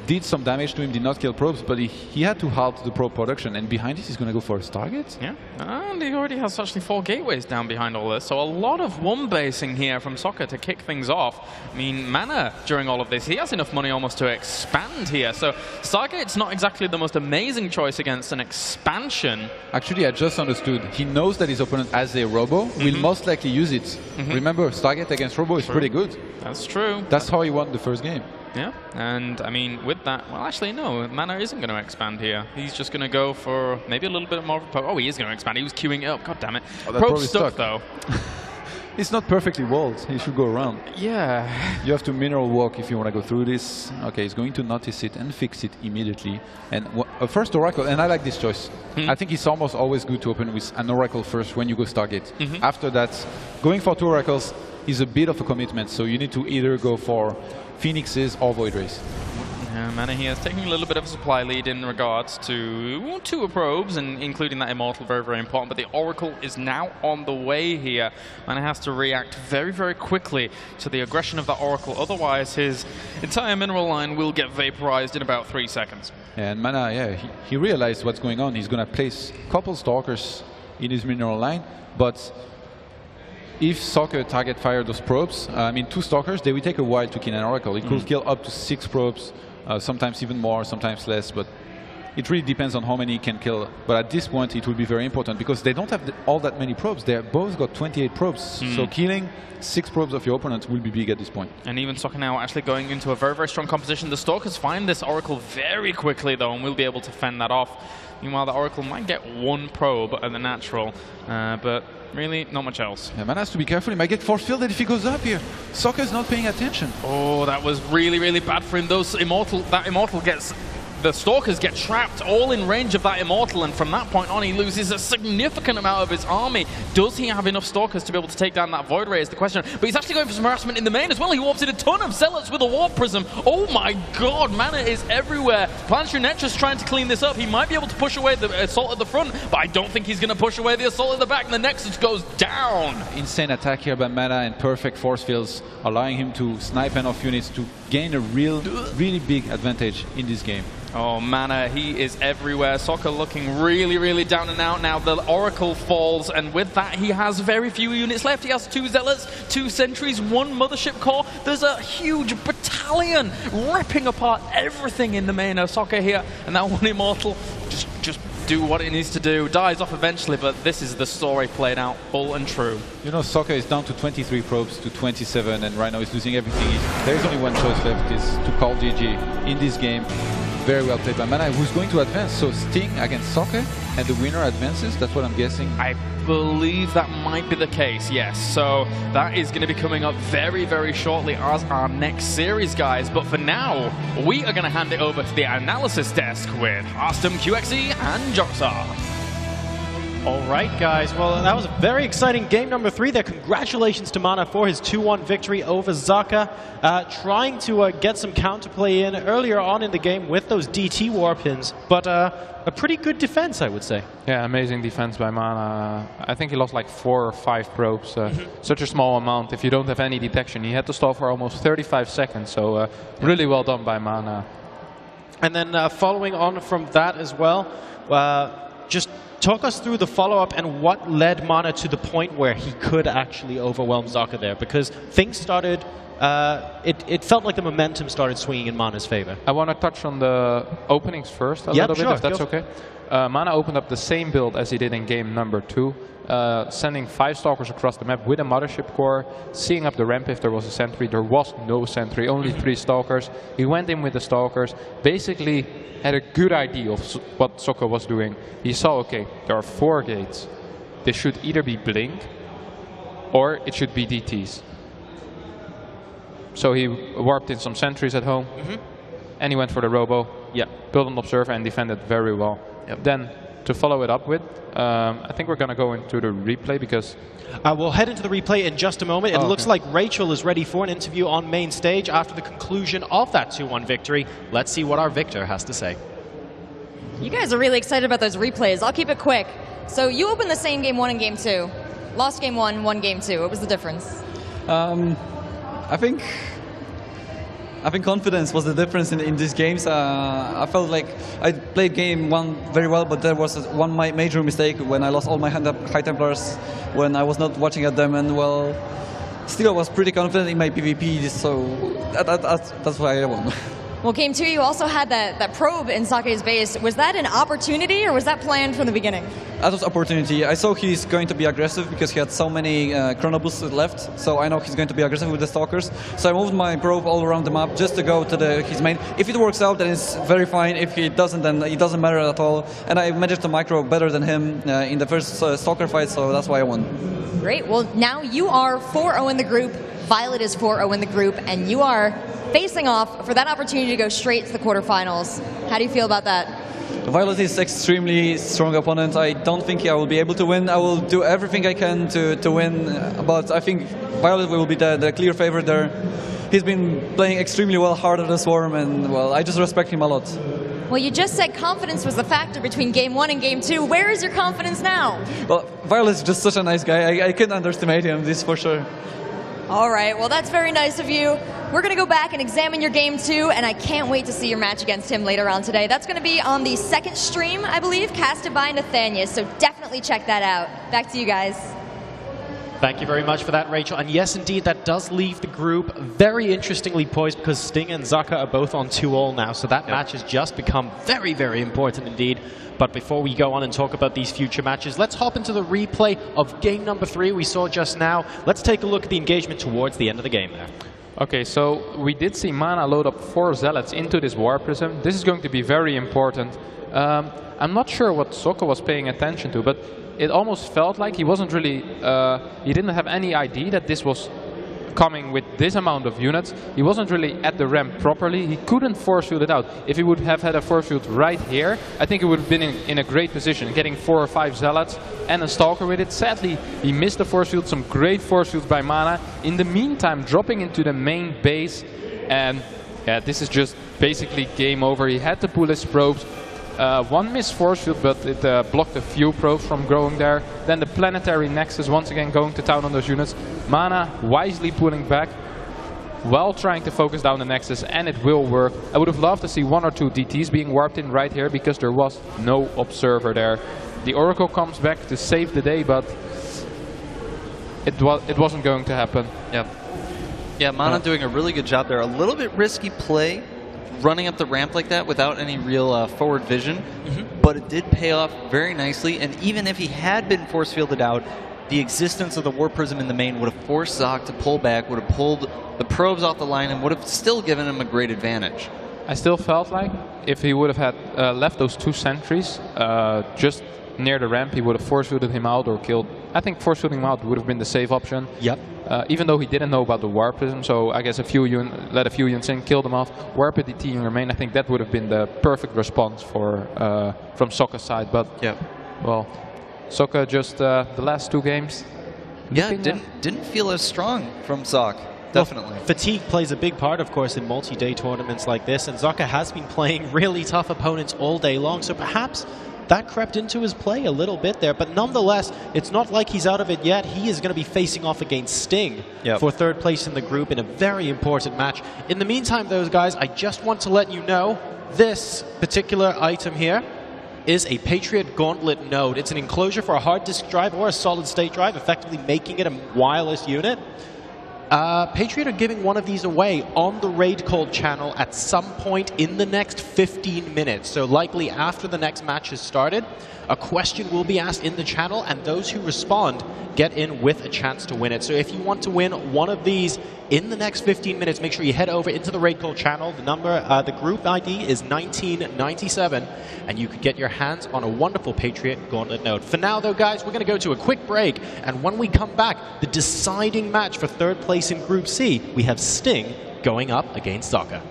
did some damage to him, did not kill probes, but he had to halt the probe production, and behind this he's going to go for his target. Yeah, and he already has actually 4 gateways down behind all this, so a lot of one-basing here from Soccer to kick things off. I mean, Mana, during all of this, he has enough money almost to expand here, so Stargate's not exactly the most amazing choice against an expansion. Actually, I just understood. He knows that his opponent has a Robo, will most likely use it. Remember, Stargate against Robo is pretty good. That's true. That's how he won the first game. Yeah, and I mean, with that, well, actually, no, Mana isn't going to expand here. He's just going to go for maybe a little bit more of a... Oh, he is going to expand. He was queuing it up. God damn it. Oh, Probe's stuck, though. It's not perfectly walled. He should go around. Yeah. You have to mineral walk if you want to go through this. Okay, he's going to notice it and fix it immediately. And first Oracle, and I like this choice. I think it's almost always good to open with an Oracle first when you go Stargate. After that, going for 2 Oracles is a bit of a commitment, so you need to either go for Phoenixes or Void Rays. Mana here is taking a little bit of a supply lead in regards to 2 probes, and including that Immortal, very, very important. But the Oracle is now on the way here. Mana has to react very, very quickly to the aggression of that Oracle. Otherwise, his entire mineral line will get vaporized in about 3 seconds. And Mana, yeah, he realized what's going on. He's going to place a couple Stalkers in his mineral line, but if Soccer target fire those probes, I mean 2 Stalkers, they will take a while to kill an Oracle. It could kill up to 6 probes, sometimes even more, sometimes less, but it really depends on how many he can kill. But at this point, it will be very important because they don't have all that many probes. They both got 28 probes, so killing 6 probes of your opponent will be big at this point. And even Soccer now actually going into a very, very strong composition. The Stalkers find this Oracle very quickly, though, and will be able to fend that off. Meanwhile, the Oracle might get 1 probe at the natural, but really not much else. Yeah, Man has to be careful. He might get force fielded if he goes up here. Soccer's not paying attention. Oh, that was really, really bad for him. That Immortal gets the Stalkers get trapped all in range of that Immortal, and from that point on he loses a significant amount of his army. Does he have enough Stalkers to be able to take down that Void Ray is the question. But he's actually going for some harassment in the main as well. He warps in a ton of Zealots with a Warp Prism. Oh my god, mana is everywhere. Planetary Netris trying to clean this up. He might be able to push away the Assault at the front, but I don't think he's going to push away the Assault at the back, and the Nexus goes down. Insane attack here by Mana and perfect force fields, allowing him to snipe enough units to gain a really big advantage in this game. Oh, Mana, he is everywhere. Soccer looking really, really down and out now. The Oracle falls, and with that, he has very few units left. He has 2 Zealots, 2 Sentries, 1 Mothership Core. There's a huge battalion ripping apart everything in the main of Soccer here, and that 1 Immortal just do what it needs to do. Dies off eventually, but this is the story played out full and true. You know, Soccer is down to 23 probes to 27, and right now he's losing everything. There is only one choice left, is to call GG in this game. Very well played by Mana, who's going to advance. So Sting against Soccer, and the winner advances. That's what I'm guessing. I believe that might be the case, yes. So that is going to be coming up very, very shortly as our next series, guys. But for now, we are going to hand it over to the analysis desk with Arstum, QXE, and Joxar. All right, guys. Well, that was a very exciting game number 3 there. Congratulations to Mana for his 2-1 victory over Zaka. Trying to get some counterplay in earlier on in the game with those DT Warpins, but a pretty good defense, I would say. Yeah, amazing defense by Mana. I think he lost like 4 or 5 probes. Such a small amount if you don't have any detection. He had to stall for almost 35 seconds, so really well done by Mana. And then following on from that as well, just talk us through the follow-up and what led Mana to the point where he could actually overwhelm Zaka there, because things started, it felt like the momentum started swinging in Mana's favor. I want to touch on the openings first a little bit, if that's okay. Mana opened up the same build as he did in game number 2, sending 5 Stalkers across the map with a Mothership Core, seeing up the ramp if there was a sentry. There was no sentry, only 3 Stalkers. He went in with the Stalkers, basically had a good idea of what Soccer was doing. He saw, okay, there are 4 gates. They should either be Blink or it should be DTs. So he warped in some sentries at home, and he went for the Robo. Yeah, built an Observer and defended very well. Yep. Then, to follow it up with, I think we're going to go into the replay because... we'll head into the replay in just a moment. It looks like Rachel is ready for an interview on main stage after the conclusion of that 2-1 victory. Let's see what our victor has to say. You guys are really excited about those replays. I'll keep it quick. So you opened the same game 1 and game 2. Lost game 1, won game 2. What was the difference? I think confidence was the difference in these games. I felt like I played game 1 very well, but there was one major mistake when I lost all my High Templars when I was not watching at them, and well, still I was pretty confident in my PvP, so that's why I won. Well, game 2, you also had that probe in Sake's base. Was that an opportunity, or was that planned from the beginning? That was opportunity. I saw he's going to be aggressive because he had so many Chrono Boosts left, so I know he's going to be aggressive with the Stalkers. So I moved my probe all around the map just to go to his main. If it works out, then it's very fine. If it doesn't, then it doesn't matter at all. And I managed to micro better than him in the first Stalker fight, so that's why I won. Great. Well, now you are 4-0 in the group. Violet is 4-0 in the group, and you are facing off for that opportunity to go straight to the quarterfinals. How do you feel about that? Violet is extremely strong opponent. I don't think I will be able to win. I will do everything I can to win, but I think Violet will be the clear favorite there. He's been playing extremely well, hard at the Swarm, and well, I just respect him a lot. Well, you just said confidence was the factor between game 1 and game 2. Where is your confidence now? Well, Violet is just such a nice guy. I can't underestimate him, this for sure. All right, well, that's very nice of you. We're going to go back and examine your game 2, and I can't wait to see your match against him later on today. That's going to be on the 2nd stream, I believe, casted by Nathanius, so definitely check that out. Back to you guys. Thank you very much for that, Rachel. And yes, indeed, that does leave the group very interestingly poised because Sting and Zaka are both on 2-all now, so that match has just become very, very important indeed. But before we go on and talk about these future matches, let's hop into the replay of game number 3 we saw just now. Let's take a look at the engagement towards the end of the game there. Okay, so we did see Mana load up 4 Zealots into this Warp Prism. This is going to be very important. I'm not sure what Soccer was paying attention to, but it almost felt like he wasn't really, he didn't have any idea that this was coming with this amount of units. He wasn't really at the ramp properly. He couldn't force field it out. If he would have had a force field right here, I think he would have been in a great position, getting 4 or 5 Zealots and a Stalker with it. Sadly, he missed the force field, some great force fields by Mana. In the meantime, dropping into the main base, and yeah, this is just basically game over. He had to pull his probes. One missed force field, but it blocked a few probes from growing there. Then the Planetary Nexus once again going to town on those units. Mana wisely pulling back while trying to focus down the Nexus, and it will work. I would have loved to see 1 or 2 DTs being warped in right here because there was no observer there. The Oracle comes back to save the day, but it wasn't going to happen. Yeah, Mana doing a really good job there. A little bit risky play, running up the ramp like that without any real forward vision, but it did pay off very nicely. And even if he had been force fielded out, the existence of the Warp Prism in the main would have forced Zoc to pull back, would have pulled the probes off the line, and would have still given him a great advantage. I still felt like if he would have had left those 2 sentries just near the ramp, he would have force fielded him out or killed. I think force fielding him out would have been the safe option. Yep. Even though he didn't know about the Warp Prism, so I guess let a few units in, killed them off, warp a DT in your main. I think that would have been the perfect response for from Sokka's side. But well, Sokka just the last 2 games. Yeah, didn't feel as strong from Zoc. Definitely. Well, fatigue plays a big part, of course, in multi-day tournaments like this, and Zocca has been playing really tough opponents all day long, so perhaps that crept into his play a little bit there, but nonetheless, it's not like he's out of it yet. He is going to be facing off against Sting for 3rd place in the group in a very important match. In the meantime, though, guys, I just want to let you know this particular item here is a Patriot Gauntlet node. It's an enclosure for a hard disk drive or a solid state drive, effectively making it a wireless unit. Patriot are giving one of these away on the Raid Call channel at some point in the next 15 minutes. So likely after the next match has started, a question will be asked in the channel, and those who respond get in with a chance to win it. So if you want to win one of these in the next 15 minutes, make sure you head over into the Raid Call channel. The group ID is 1997, and you could get your hands on a wonderful Patriot Gauntlet node. For now, though, guys, we're going to go to a quick break, and when we come back, the deciding match for 3rd place in Group C, we have Sting going up against Zocca.